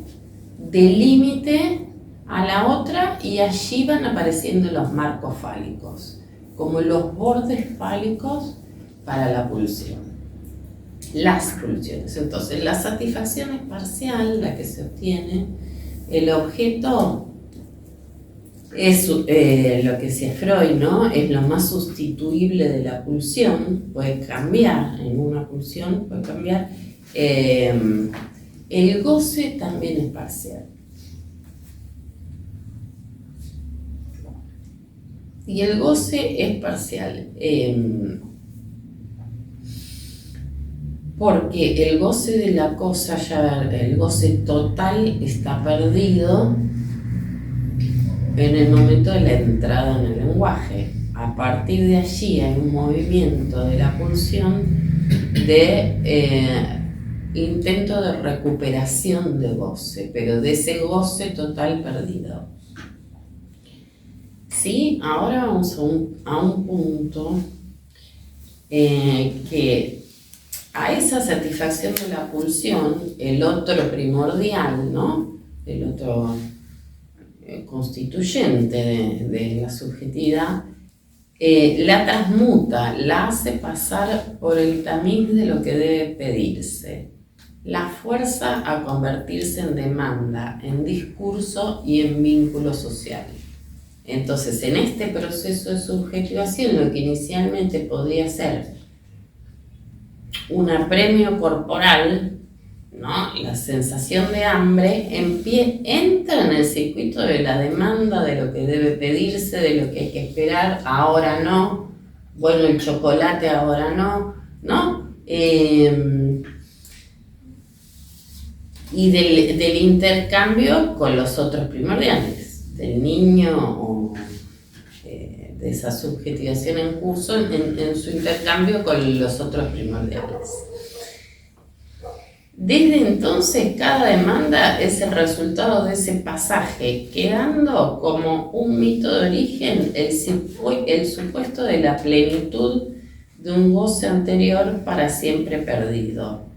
de límite a la otra y allí van apareciendo los marcos fálicos, como los bordes fálicos para la pulsión. Las pulsiones. Entonces, la satisfacción es parcial, la que se obtiene. El objeto es lo que decía Freud, ¿no? Es lo más sustituible de la pulsión. Puede cambiar en una pulsión, puede cambiar. El goce también es parcial. Y el goce es parcial. Porque el goce de la cosa, ya el goce total está perdido en el momento de la entrada en el lenguaje. A partir de allí hay un movimiento de la pulsión de intento de recuperación de goce, pero de ese goce total perdido. Sí, ahora vamos a un punto que a esa satisfacción de la pulsión, el otro primordial, ¿no? El otro constituyente de la subjetividad, la transmuta, la hace pasar por el tamiz de lo que debe pedirse, la fuerza a convertirse en demanda, en discurso y en vínculo social. Entonces, en este proceso de subjetivación, lo que inicialmente podía ser un apremio corporal, ¿no? La sensación de hambre entra en el circuito de la demanda de lo que debe pedirse, de lo que hay que esperar, ahora no, bueno, el chocolate ahora no, ¿no? Y del intercambio con los otros primordiales, del niño o de esa subjetivación en curso en su intercambio con los otros primordiales. Desde entonces, cada demanda es el resultado de ese pasaje, quedando como un mito de origen el supuesto de la plenitud de un goce anterior para siempre perdido.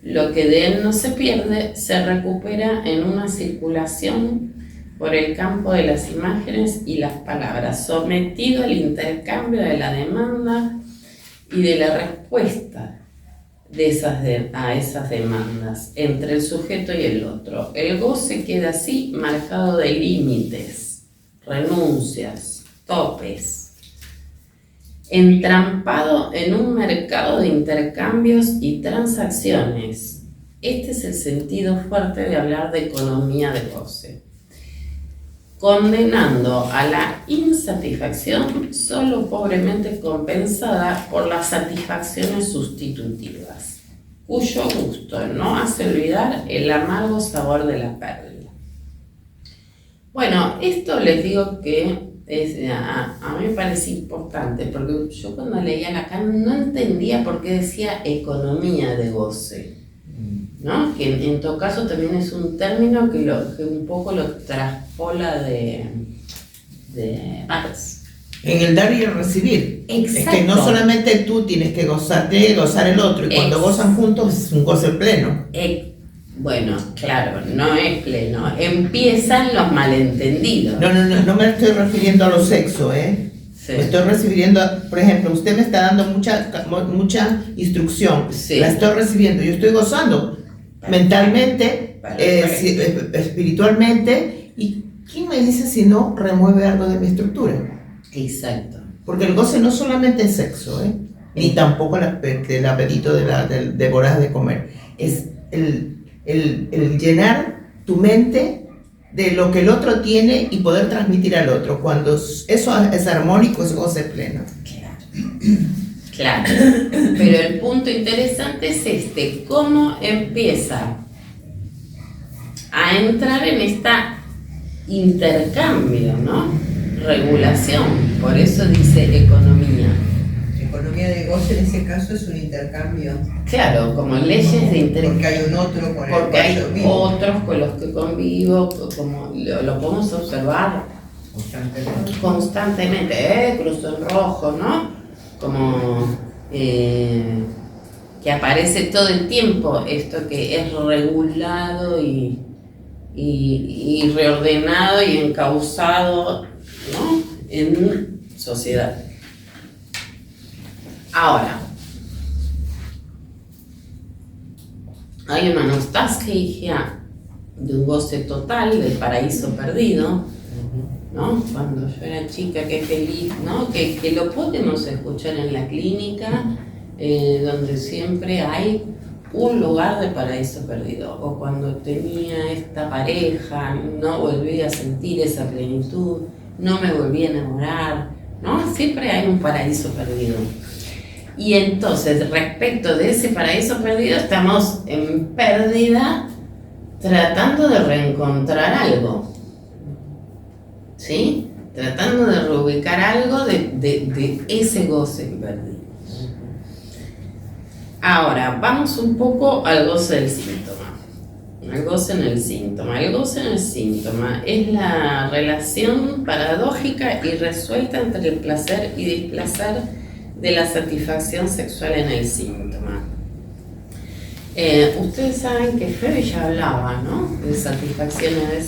Lo que de él no se pierde se recupera en una circulación por el campo de las imágenes y las palabras, sometido al intercambio de la demanda y de la respuesta a esas demandas entre el sujeto y el otro. El goce queda así marcado de límites, renuncias, topes, entrampado en un mercado de intercambios y transacciones. Este es el sentido fuerte de hablar de economía de goce, condenando a la insatisfacción solo pobremente compensada por las satisfacciones sustitutivas, cuyo gusto no hace olvidar el amargo sabor de la pérdida. Bueno, esto les digo que a mí me parece importante, porque yo cuando leía Lacan no entendía por qué decía economía de goce, ¿no? Que en todo caso también es un término que un poco lo traspola de Marx. En el dar y el recibir. Exacto. Es que no solamente tú tienes que gozarte, gozar el otro, y cuando gozan juntos es un goce pleno. Bueno, claro, no es pleno. Empiezan los malentendidos. No me estoy refiriendo a lo sexo, Sí. Me estoy refiriendo a, por ejemplo, usted me está dando mucha instrucción, Sí. la estoy recibiendo, yo estoy gozando, mentalmente, espiritualmente, y ¿quién me dice si no remueve algo de mi estructura? Exacto. Porque el goce no solamente es sexo, ni tampoco el apetito de devorar de comer, es el llenar tu mente de lo que el otro tiene y poder transmitir al otro. Cuando eso es armónico, es goce pleno. Claro, pero el punto interesante es cómo empieza a entrar en esta intercambio, ¿no? Regulación, por eso dice economía. Economía de goce en ese caso es un intercambio. Claro, como leyes de intercambio. Porque hay un otro con el Porque cual hay yo vivo otros con los que convivo, como lo podemos observar constantemente, cruzo en rojo, ¿no? Como que aparece todo el tiempo esto que es regulado y reordenado y encauzado, ¿no? En sociedad. Ahora, hay una nostalgia de un goce total del paraíso perdido, ¿no? Cuando yo era chica, qué feliz, ¿no? Que lo podemos escuchar en la clínica, donde siempre hay un lugar de paraíso perdido. O cuando tenía esta pareja, no volví a sentir esa plenitud, no me volví a enamorar, ¿no? Siempre hay un paraíso perdido. Y entonces, respecto de ese paraíso perdido, estamos en pérdida tratando de reencontrar algo, ¿sí? Tratando de reubicar algo de ese goce perdido. Ahora, vamos un poco al goce del síntoma. El goce en el síntoma. El goce en el síntoma es la relación paradójica y resuelta entre el placer y displacer de la satisfacción sexual en el síntoma. Ustedes saben que Freud ya hablaba, ¿no? De satisfacción en el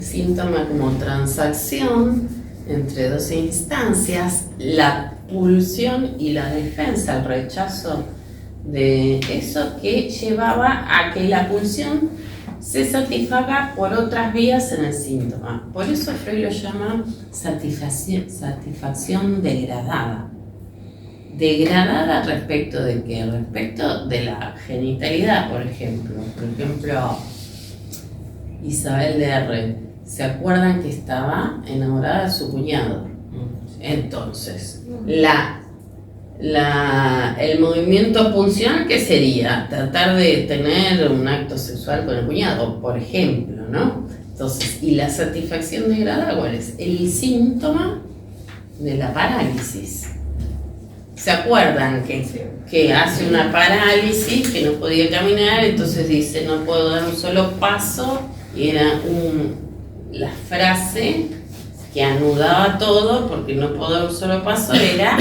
síntoma como transacción entre dos instancias, la pulsión y la defensa, el rechazo de eso que llevaba a que la pulsión se satisfaga por otras vías en el síntoma. Por eso Freud lo llama satisfacción degradada. Degradada respecto de qué? Respecto de la genitalidad, por ejemplo. Por ejemplo, Isabel de R. ¿Se acuerdan que estaba enamorada de su cuñado? Entonces, el movimiento puncional, ¿qué sería? Tratar de tener un acto sexual con el cuñado, por ejemplo, ¿no? Entonces, ¿y la satisfacción degradada cuál es? El síntoma de la parálisis. ¿Se acuerdan que hace una parálisis, que no podía caminar, entonces dice, no puedo dar un solo paso, y era la frase que anudaba todo, porque no puedo dar un solo paso, era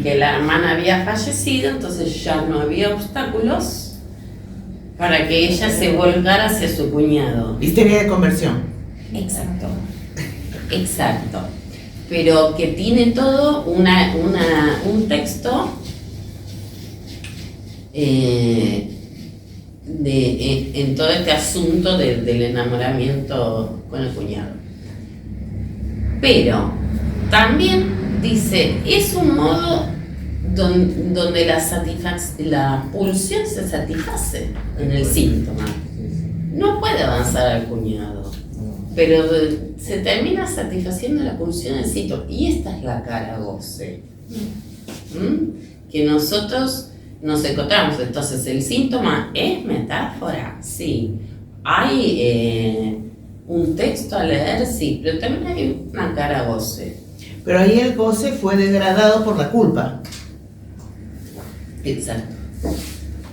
que la hermana había fallecido, entonces ya no había obstáculos para que ella se volcara hacia su cuñado. Histeria de conversión. Exacto. Pero que tiene todo un texto en todo este asunto del enamoramiento con el cuñado. Pero también dice, es un modo donde la pulsión se satisface en el síntoma. No puede avanzar al cuñado, pero se termina satisfaciendo la pulsión del síntoma. Y esta es la cara goce. Que nosotros nos encontramos. Entonces, ¿el síntoma es metáfora? Sí. ¿Hay un texto a leer? Sí, pero también hay una cara goce. Pero ahí el goce fue degradado por la culpa.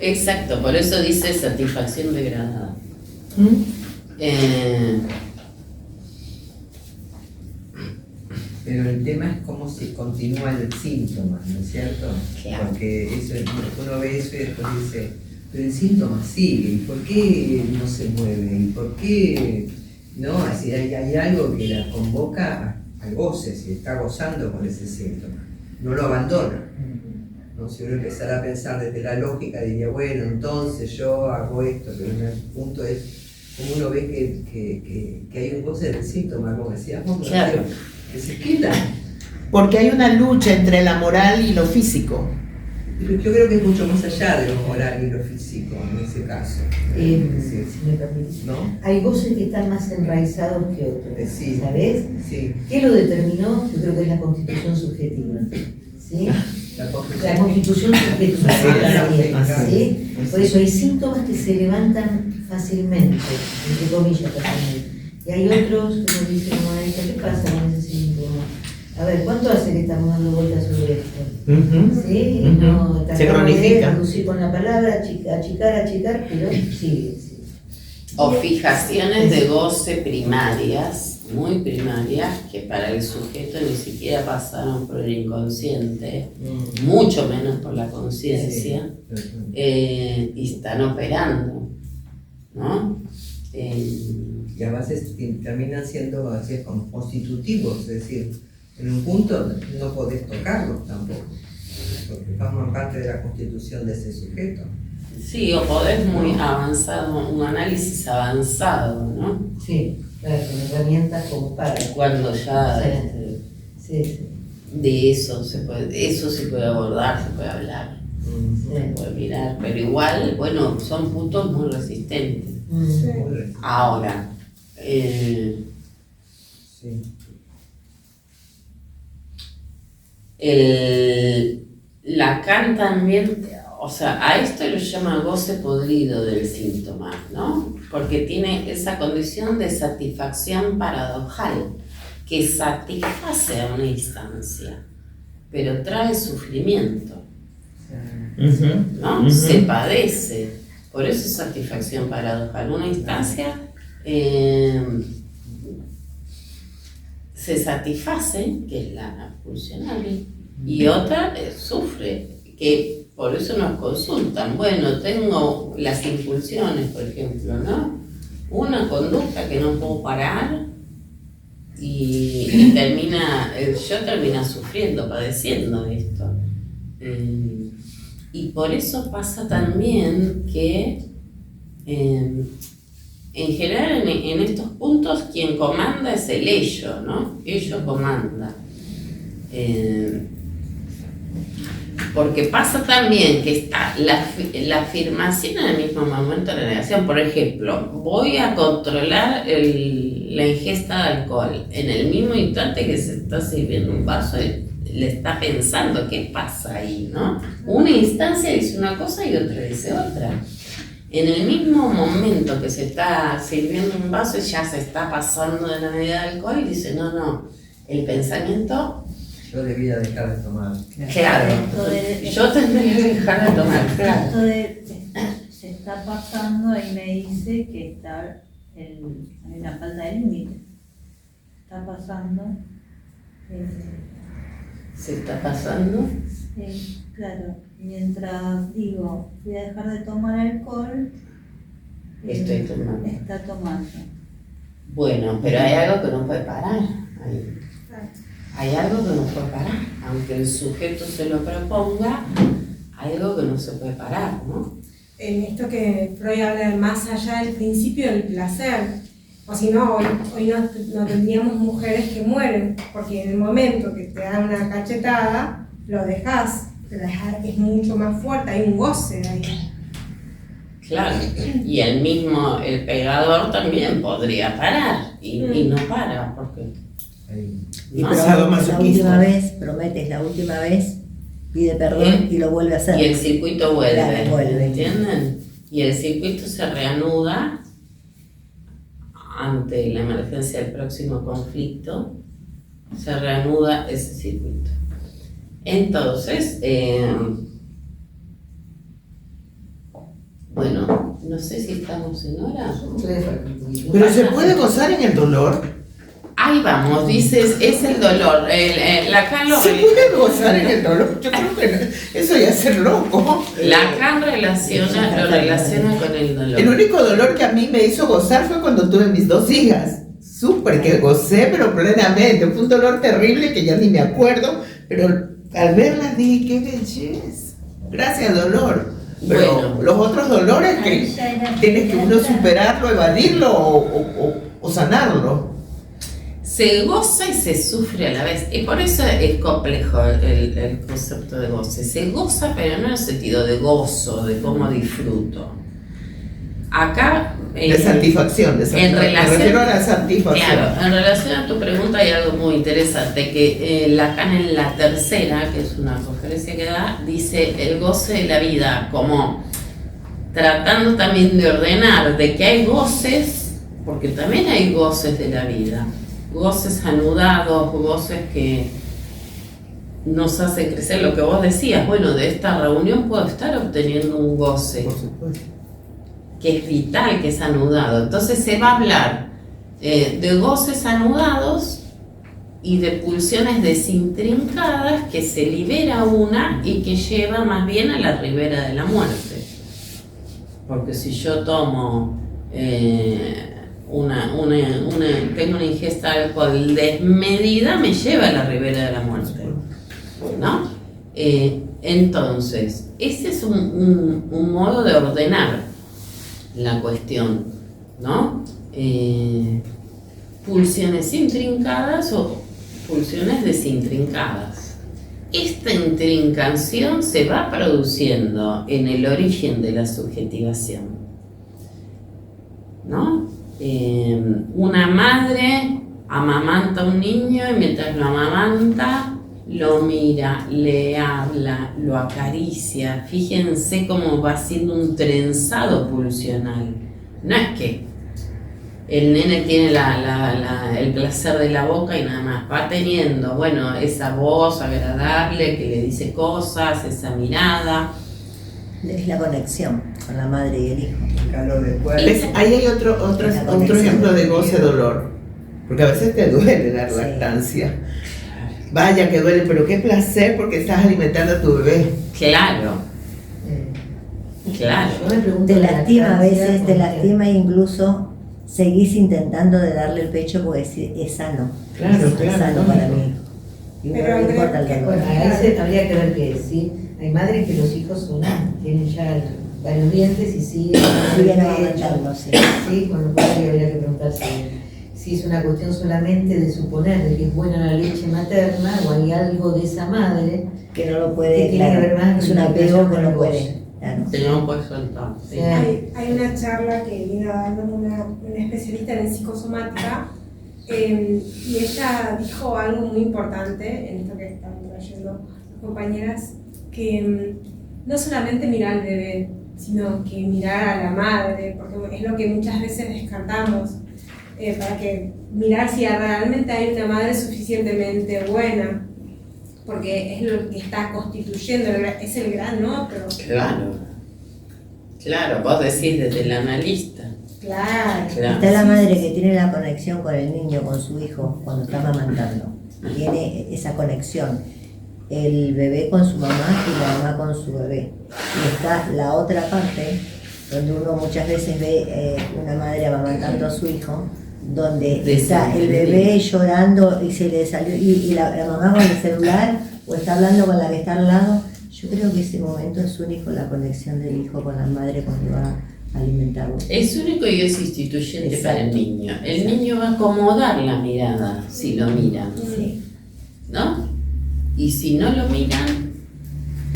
Exacto, por eso dice satisfacción degradada. Pero el tema es cómo se continúa el síntoma, ¿no es cierto? Claro. Porque uno ve eso y después dice, pero el síntoma sigue, ¿y por qué no se mueve? ¿Y por qué no? Así hay algo que la convoca al goce, si está gozando con ese síntoma. No lo abandona. ¿no? Si uno empezara a pensar desde la lógica, diría, bueno, entonces yo hago esto, pero en el punto es como uno ve que hay un goce del síntoma, como decíamos, Claro. que se quita. Porque hay una lucha entre la moral y lo físico. Yo creo que es mucho más allá de lo moral y lo físico en ese caso. Sí. Si me permitís. ¿No? Hay goces que están más enraizados que otros, Sí. ¿sabes? Sí. ¿Qué lo determinó? Yo creo que es la constitución subjetiva. ¿Sí? La La constitución subjetiva. ¿Sí? Por eso hay síntomas que se levantan fácilmente, entre comillas también. Y hay otros que nos dicen, no, ¿qué pasa con ese síntoma? A ver, ¿cuánto hace que estamos dando vueltas sobre esto? ¿Sí? Y no, Se tratamos de cronifica. reducir con la palabra, achicar, pero sigue. O fijaciones de goce primarias, muy primarias, que para el sujeto ni siquiera pasaron por el inconsciente, mucho menos por la conciencia, y están operando, ¿no? Y además terminan siendo así como constitutivos, es decir, en un punto no podés tocarlos tampoco, porque forman parte de la constitución de ese sujeto. Sí, o podés muy avanzado, un análisis avanzado, ¿no? Sí, claro, con herramientas como para. Cuando ya Sí. de eso se puede abordar, se puede hablar, se puede mirar, pero igual, bueno, son puntos muy resistentes. Ahora, Sí. Lacan también, o sea, a esto lo llama goce podrido del síntoma, ¿no? Porque tiene esa condición de satisfacción paradojal, que satisface a una instancia, pero trae sufrimiento, ¿no? Se padece, por eso es satisfacción paradojal. Una instancia se satisface, que es la pulsional, y otra sufre, que por eso nos consultan. Bueno, tengo las impulsiones, por ejemplo, ¿no? Una conducta que no puedo parar y termina sufriendo, padeciendo esto. Y por eso pasa también que en general en estos puntos quien comanda es el ello, ¿no? Ello comanda. Porque pasa también que está la afirmación en el mismo momento de la negación. Por ejemplo, voy a controlar la ingesta de alcohol. En el mismo instante que se está sirviendo un vaso, le está pensando qué pasa ahí, ¿no? Una instancia dice una cosa y otra dice otra. En el mismo momento que se está sirviendo un vaso y ya se está pasando de la medida de alcohol y dice, no, el pensamiento... Yo debía dejar de tomar. Claro, yo tendría que dejar de tomar, claro. Esto de se está pasando y me dice que hay una falta de límite. Está pasando. ¿Se está pasando? Sí, claro. Mientras digo, voy a dejar de tomar alcohol, Estoy tomando. está tomando. Bueno, pero hay algo que no puede parar. Hay algo que no puede parar. Aunque el sujeto se lo proponga, hay algo que no se puede parar, ¿no? En esto que Freud habla de más allá del principio del placer, o si no, hoy no tendríamos mujeres que mueren, porque en el momento que te dan una cachetada, lo dejas, pero es mucho más fuerte, hay un goce ahí. Claro, y el pegador también podría parar, y no para, porque... Y no, pesado La masoquista. última vez, prometes la última vez, pide perdón y lo vuelve a hacer. y el circuito vuelve, Claro, vuelve. ¿entienden? Y el circuito se reanuda ante la emergencia del próximo conflicto, se reanuda ese circuito. Entonces, bueno, no sé si estamos en hora. Pero se puede gozar en el dolor. Ahí vamos, dices, es el dolor. Lacan lo Se puede gozar en el dolor. Yo creo que eso ya es ser loco. Lacan lo relaciona con el dolor. El único dolor que a mí me hizo gozar fue cuando tuve mis 2 hijas. Súper que gocé, pero plenamente. Fue un dolor terrible que ya ni me acuerdo, pero al verlas dije, qué belleza. Gracias, dolor. Pero Bueno. los otros dolores que Ahí ya era tienes que uno superarlo, evadirlo o sanarlo. Se goza y se sufre a la vez. Y por eso es complejo el concepto de goce. Se goza, pero no en el sentido de gozo, de cómo disfruto. Acá... De satisfacción, de satisfacción. En relación, me refiero a la satisfacción. Claro, en relación a tu pregunta hay algo muy interesante, que Lacan en la tercera, que es una conferencia que da, dice el goce de la vida, como tratando también de ordenar, de que hay goces, porque también hay goces de la vida, goces anudados, goces que nos hacen crecer. Lo que vos decías, bueno, de esta reunión puedo estar obteniendo un goce, Por supuesto. que es vital, que es anudado. Entonces se va a hablar de goces anudados y de pulsiones desintrincadas que se libera una y que lleva más bien a la ribera de la muerte. Porque si yo tomo tengo una ingesta de alcohol desmedida, me lleva a la ribera de la muerte, ¿no? Entonces, ese es un modo de ordenar la cuestión, ¿no? Pulsiones intrincadas o pulsiones desintrincadas. Esta intrincación se va produciendo en el origen de la subjetivación, ¿no? Una madre amamanta a un niño y mientras lo amamanta lo mira, le habla, lo acaricia. Fíjense cómo va siendo un trenzado pulsional. No es que el nene tiene el placer de la boca y nada más. Va teniendo, bueno, esa voz agradable que le dice cosas, esa mirada. Es la conexión con la madre y el hijo. El calor del cuerpo. ¿Ves? Ahí hay otro ejemplo de goce-dolor. Porque a veces te duele la lactancia. Vaya que duele, pero qué placer porque estás alimentando a tu bebé. Claro. Claro. Yo me pregunto Te la lastima a lactancia, veces, te porque- lastima e incluso seguís intentando de darle el pecho porque es sano. Claro, es claro, sano lógico. para mí. Y Pero no importa el creo que- dolor. Bueno, ahí habría que ver que sí. Hay madres que los hijos tienen ya varios dientes y siguen amamantando, sí. Sí, con lo cual habría que preguntar si es una cuestión solamente de suponer de que es buena la leche materna o hay algo de esa madre Que no lo que puede, tiene que ver más es con un la apego que relación no con el puede. Claro. Que no puedes soltar. Sí. Sí. Hay una charla que vino dando una especialista en psicosomática y ella dijo algo muy importante en esto que están trayendo las compañeras, que no solamente mirar al bebé, sino que mirar a la madre, porque es lo que muchas veces descartamos, para que mirar si realmente hay una madre suficientemente buena, porque es lo que está constituyendo, es el gran otro. Claro. Claro, vos decís desde el analista. Claro. Claro. Está la madre que tiene la conexión con el niño, con su hijo, cuando está amamantando. Tiene esa conexión. El bebé con su mamá y la mamá con su bebé. Y está la otra parte, donde uno muchas veces ve una madre amamantando a su hijo, donde está el bebé llorando y se le salió, y la mamá con el celular, o está hablando con la que está al lado. Yo creo que ese momento es único, la conexión del hijo con la madre cuando va a alimentarlo. Es único y es instituyente Exacto. para el niño. El niño va a acomodar la mirada si lo miran, Sí. ¿no? Y si no lo miran,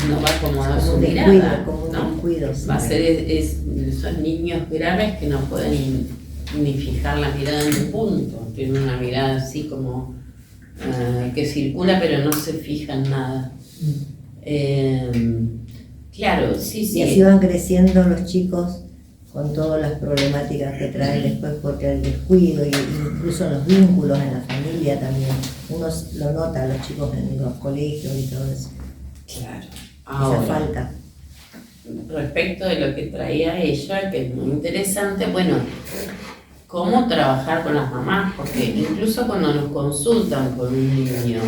no va a acomodar Como su un mirada, descuido, como un ¿no? descuido. Sí. Va a ser son niños graves que no pueden ni fijar la mirada en un punto. Tienen una mirada así como que circula pero no se fija en nada. Claro, sí, sí. Y así van creciendo los chicos con todas las problemáticas que traen después, porque el descuido y incluso los vínculos en la familia también, uno lo nota, los chicos en los colegios y todo eso, Claro. esa Ahora, falta. respecto de lo que traía ella, que es muy interesante, bueno, cómo trabajar con las mamás, porque incluso cuando nos consultan por un niño,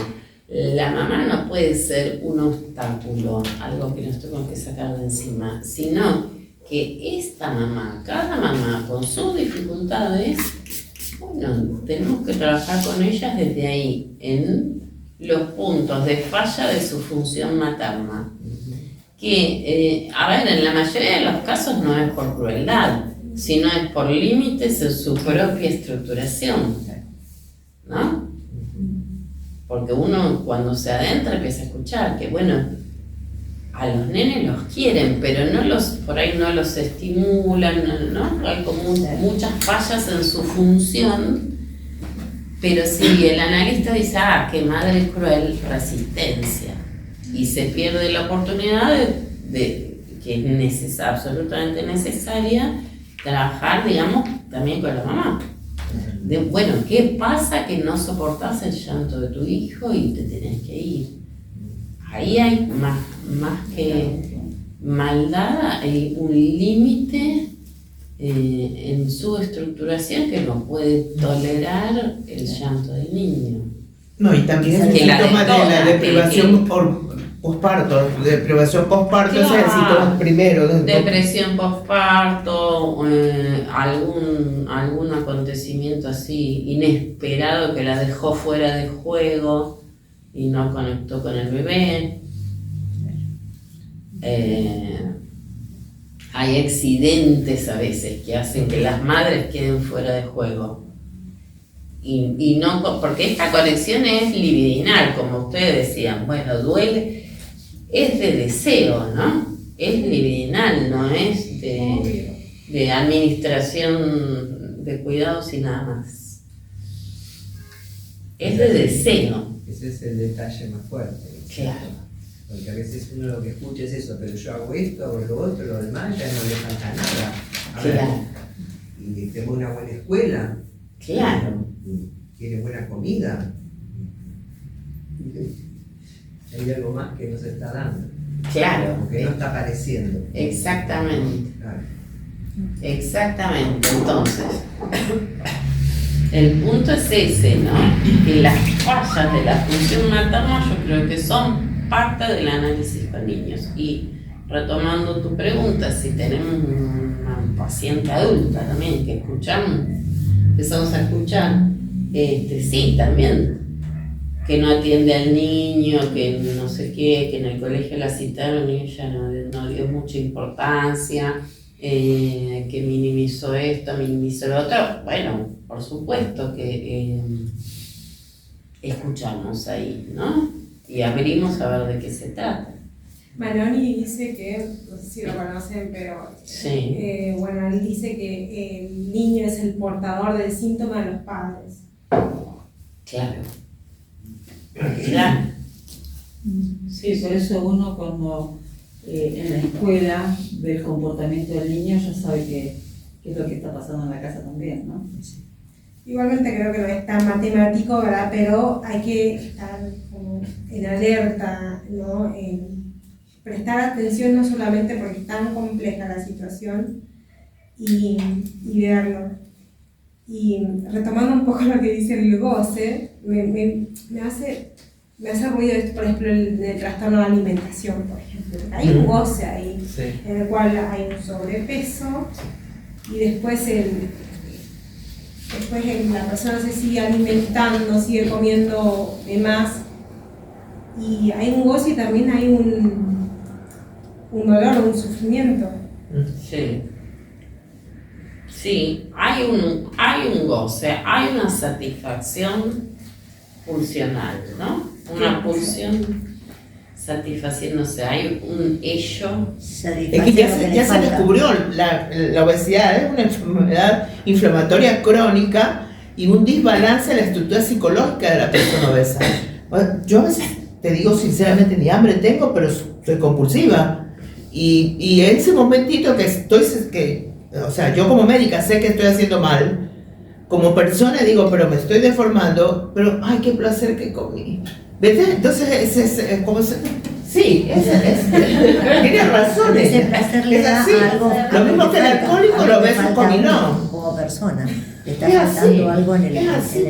la mamá no puede ser un obstáculo, algo que nos tengo que sacar de encima, sino que esta mamá, cada mamá con sus dificultades, bueno, tenemos que trabajar con ellas desde ahí, en los puntos de falla de su función materna. que, a ver, en la mayoría de los casos no es por crueldad, sino es por límites en su propia estructuración, ¿no? Porque uno cuando se adentra empieza a escuchar que, bueno, a los nenes los quieren, pero por ahí no los estimulan, ¿no? Hay como muchas fallas en su función, pero si el analista dice, qué madre cruel, resistencia, y se pierde la oportunidad de que es absolutamente necesaria trabajar, digamos, también con la mamá. Bueno, ¿qué pasa que no soportás el llanto de tu hijo y te tenés que ir? Ahí hay más que maldad, hay un límite en su estructuración que no puede tolerar el llanto del niño. No, y también el síntoma de la deprivación posparto, deprivación posparto, claro. Ese es el síntoma primero. Depresión posparto, algún acontecimiento así inesperado que la dejó fuera de juego y no conectó con el bebé. Hay accidentes a veces que hacen que las madres queden fuera de juego. Y no, porque esta conexión es libidinal, como ustedes decían, bueno, duele, es de deseo, ¿no? Es libidinal, no es de administración de cuidados y nada más. Es de deseo. Ese es el detalle más fuerte. Claro. Porque a veces uno lo que escucha es eso, pero yo hago esto, hago lo otro, lo demás, ya no le falta nada. Claro. Y tengo una buena escuela. Claro. Tiene buena comida. Hay algo más que no se está dando. Claro. Que no está apareciendo. Exactamente. Claro. Exactamente. Entonces, el punto es ese, ¿no? Que las fallas de la función materna yo creo que son parte del análisis con niños. Y retomando tu pregunta, si tenemos una paciente adulta también que empezamos a escuchar, sí, también, que no atiende al niño, que no sé qué, que en el colegio la citaron y ella no dio mucha importancia, que minimizó esto, minimizó lo otro. Bueno, por supuesto que escuchamos ahí, ¿no? Y abrimos a ver de qué se trata. Manoni dice que, no sé si lo conocen, pero sí. Bueno, él dice que el niño es el portador del síntoma de los padres. Claro. Claro. Sí, por eso uno cuando en la escuela ve el comportamiento del niño ya sabe qué es lo que está pasando en la casa también, ¿no? Igualmente creo que no es tan matemático, ¿verdad? Pero hay que estar como en alerta, ¿no? En prestar atención no solamente porque es tan compleja la situación y verlo. Y retomando un poco lo que dice el goce, me hace ruido esto, por ejemplo, el trastorno de alimentación, por ejemplo. Hay un goce ahí, sí, en el cual hay un sobrepeso y después la persona se sigue alimentando, sigue comiendo de más y hay un goce y también hay un dolor, un sufrimiento. Sí. Sí, hay un goce, hay una satisfacción pulsional, ¿no? Una pulsión satisfaciéndose, hay un ello. Es que ya se descubrió, la obesidad es una enfermedad inflamatoria crónica y un desbalance en la estructura psicológica de la persona obesa. Yo a veces te digo sinceramente, ni hambre tengo, pero soy compulsiva. Y en ese momentito o sea, yo como médica sé que estoy haciendo mal, como persona digo, pero me estoy deformando, pero ay, qué placer que comí. ¿Ves? Entonces tiene razón. Ese placer le da algo. Lo mismo que el alcohólico lo ves con y no. Como persona, le está faltando algo en el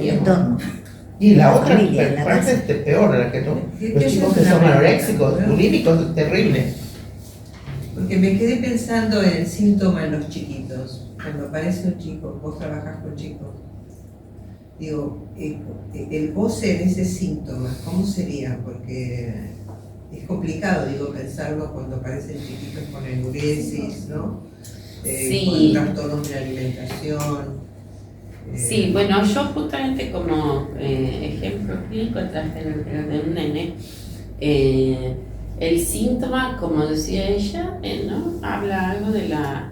entorno. Y la otra familia, parte es peor, la que los chicos que son anoréxicos, bulímicos, terrible. Porque me quedé pensando en el síntoma en los chiquitos. Cuando aparece un chico, vos trabajás con chicos, digo, el goce en ese síntoma, ¿cómo sería? Porque es complicado, digo, pensarlo cuando aparecen chiquitos con enuresis, ¿no? Sí. Con trastornos de la alimentación. Sí, bueno, yo justamente como ejemplo clínico traje el de un nene. El síntoma, como decía ella, ¿no? Habla algo de la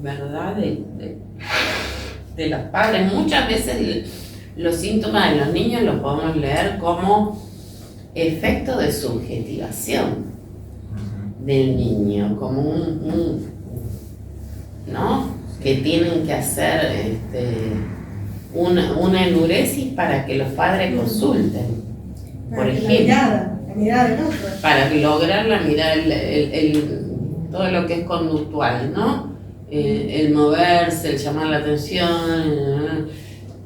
verdad de los padres. Muchas veces los síntomas de los niños los podemos leer como efecto de subjetivación del niño, como ¿no? Que tienen que hacer una enuresis para que los padres consulten, por ejemplo. La mirada del otro. Para lograr la mirada, todo lo que es conductual, ¿no? El moverse, el llamar la atención,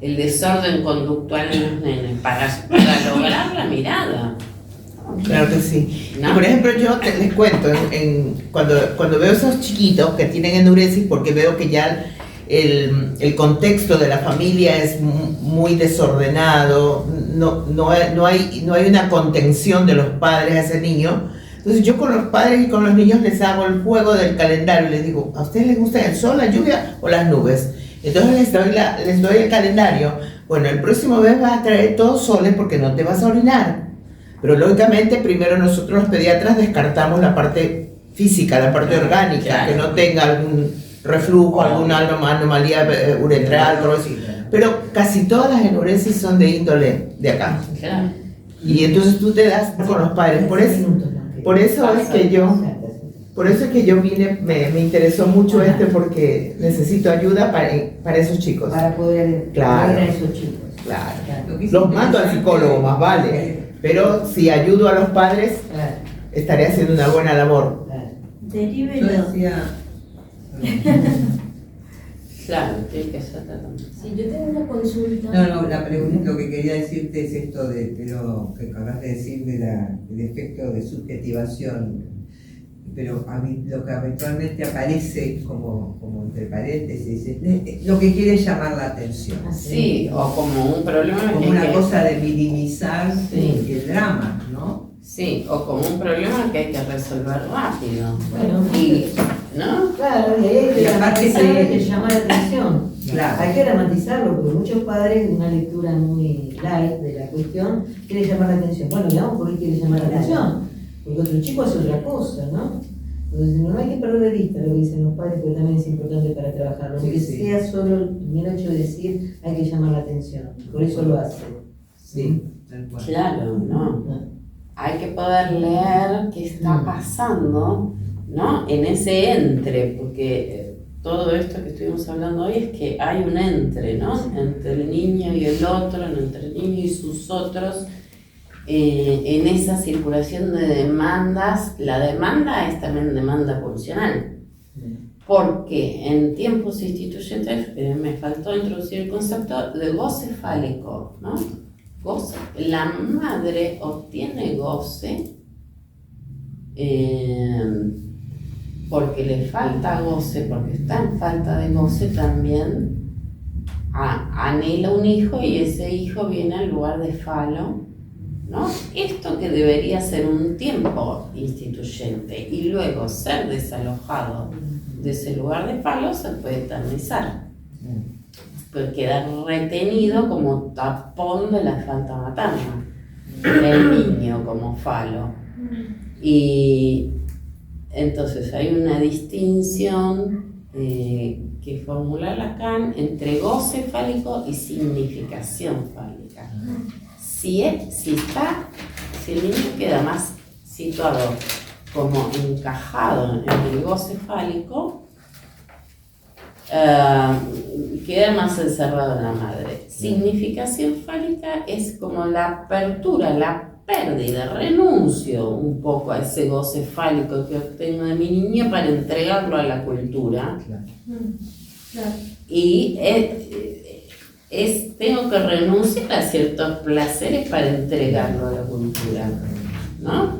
el desorden conductual en los nenes, para lograr la mirada. Claro que sí. ¿No? Y por ejemplo, yo les cuento, cuando veo esos chiquitos que tienen enuresis, porque veo que ya el contexto de la familia es muy desordenado, no hay una contención de los padres a ese niño. Entonces yo con los padres y con los niños les hago el juego del calendario, les digo, ¿a ustedes les gusta el sol, la lluvia o las nubes? Entonces les doy el calendario. Bueno, el próximo mes vas a traer todos soles porque no te vas a orinar. Pero lógicamente primero nosotros los pediatras descartamos la parte física, la parte orgánica, claro, que no tenga algún reflujo, alguna anomalía uretral, todo eso. Pero casi todas las enuresis son de índole de acá. Claro. Y entonces tú te das con los padres. Por eso es que yo vine, me interesó mucho porque necesito ayuda para esos chicos. Para poder Claro. ayudar a esos chicos. Claro. Lo que es Los mando al psicólogo, más vale. Pero si ayudo a los padres, Claro, estaré haciendo una buena labor. claro. Yo Derívelo. decía, Claro, tiene que ser tratamiento. Sí, yo tengo una consulta. no, la pregunta, lo que quería decirte es esto de lo que acabas de decir del efecto de subjetivación, pero lo que habitualmente aparece como entre paréntesis es lo que quiere llamar la atención, Sí, o como un problema como que una hay que- cosa de minimizar Sí. el drama, ¿no? Sí, o como un problema que hay que resolver rápido. Bueno, Y, ¿no? claro, y ahí hay que Y aparte dramatizar se- y llamar la atención. Claro. Hay que dramatizarlo, porque muchos padres, una lectura muy light de la cuestión, quiere llamar la atención. Bueno, veamos por qué quiere llamar la atención. Porque otro chico hace otra cosa, ¿no? Entonces, no hay que perder de vista lo que dicen los padres, porque también es importante para trabajarlo. Sí, Aunque sí. sea solo el mero hecho de decir, hay que llamar la atención. Por eso lo hace. Sí, tal cual. Claro, ¿no? Ah. Hay que poder leer qué está pasando, ¿no? En ese entre, porque todo esto que estuvimos hablando hoy es que hay un entre, ¿no? Entre el niño y el otro, entre el niño y sus otros, en esa circulación de demandas. La demanda es también demanda pulsional, porque en tiempos instituyentes me faltó introducir el concepto de goce fálico, ¿no? Goce. La madre obtiene goce porque le falta goce, porque está en falta de goce también, anhela un hijo y ese hijo viene al lugar de falo, ¿no? Esto que debería ser un tiempo instituyente y luego ser desalojado de ese lugar de falo se puede eternizar. Puede quedar retenido como tapón de la falta materna, el niño como falo. Y entonces hay una distinción que formula Lacan entre goce fálico y significación fálica. Si el niño queda más situado como encajado en el goce fálico, queda más encerrado en la madre. Significación fálica es como la apertura, la pérdida, renuncio un poco a ese goce fálico que obtengo de mi niño para entregarlo a la cultura. Claro. Y tengo que renunciar a ciertos placeres para entregarlo a la cultura, ¿no?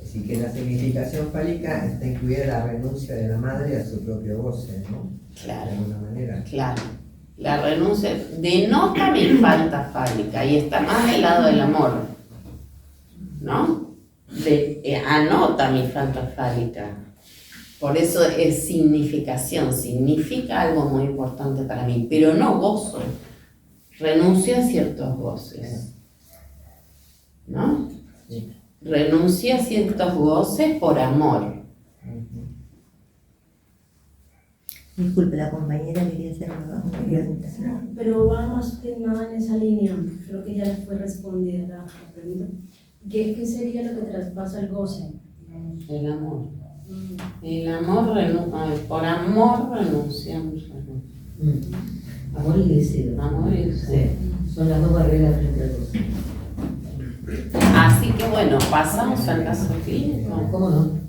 Así que la significación fálica está incluida la renuncia de la madre a su propio goce, ¿no? Claro. De alguna manera. Claro, la renuncia denota mi falta fálica y está más del lado del amor, ¿no? Anota mi falta fálica. Por eso es significación, significa algo muy importante para mí, pero no gozo. Renuncio a ciertos goces, ¿no? Renuncio a ciertos goces por amor. Disculpe, la compañera quería hacer una pregunta. Pero va más que nada en esa línea, creo que ya les fue respondida la pregunta. ¿Qué sería lo que traspasa el goce? El amor. El amor, por amor renunciamos. Amor y deseo. Amor y deseo. Son las dos barreras frente al goce. Así que bueno, pasamos al caso clínico. ¿Cómo no?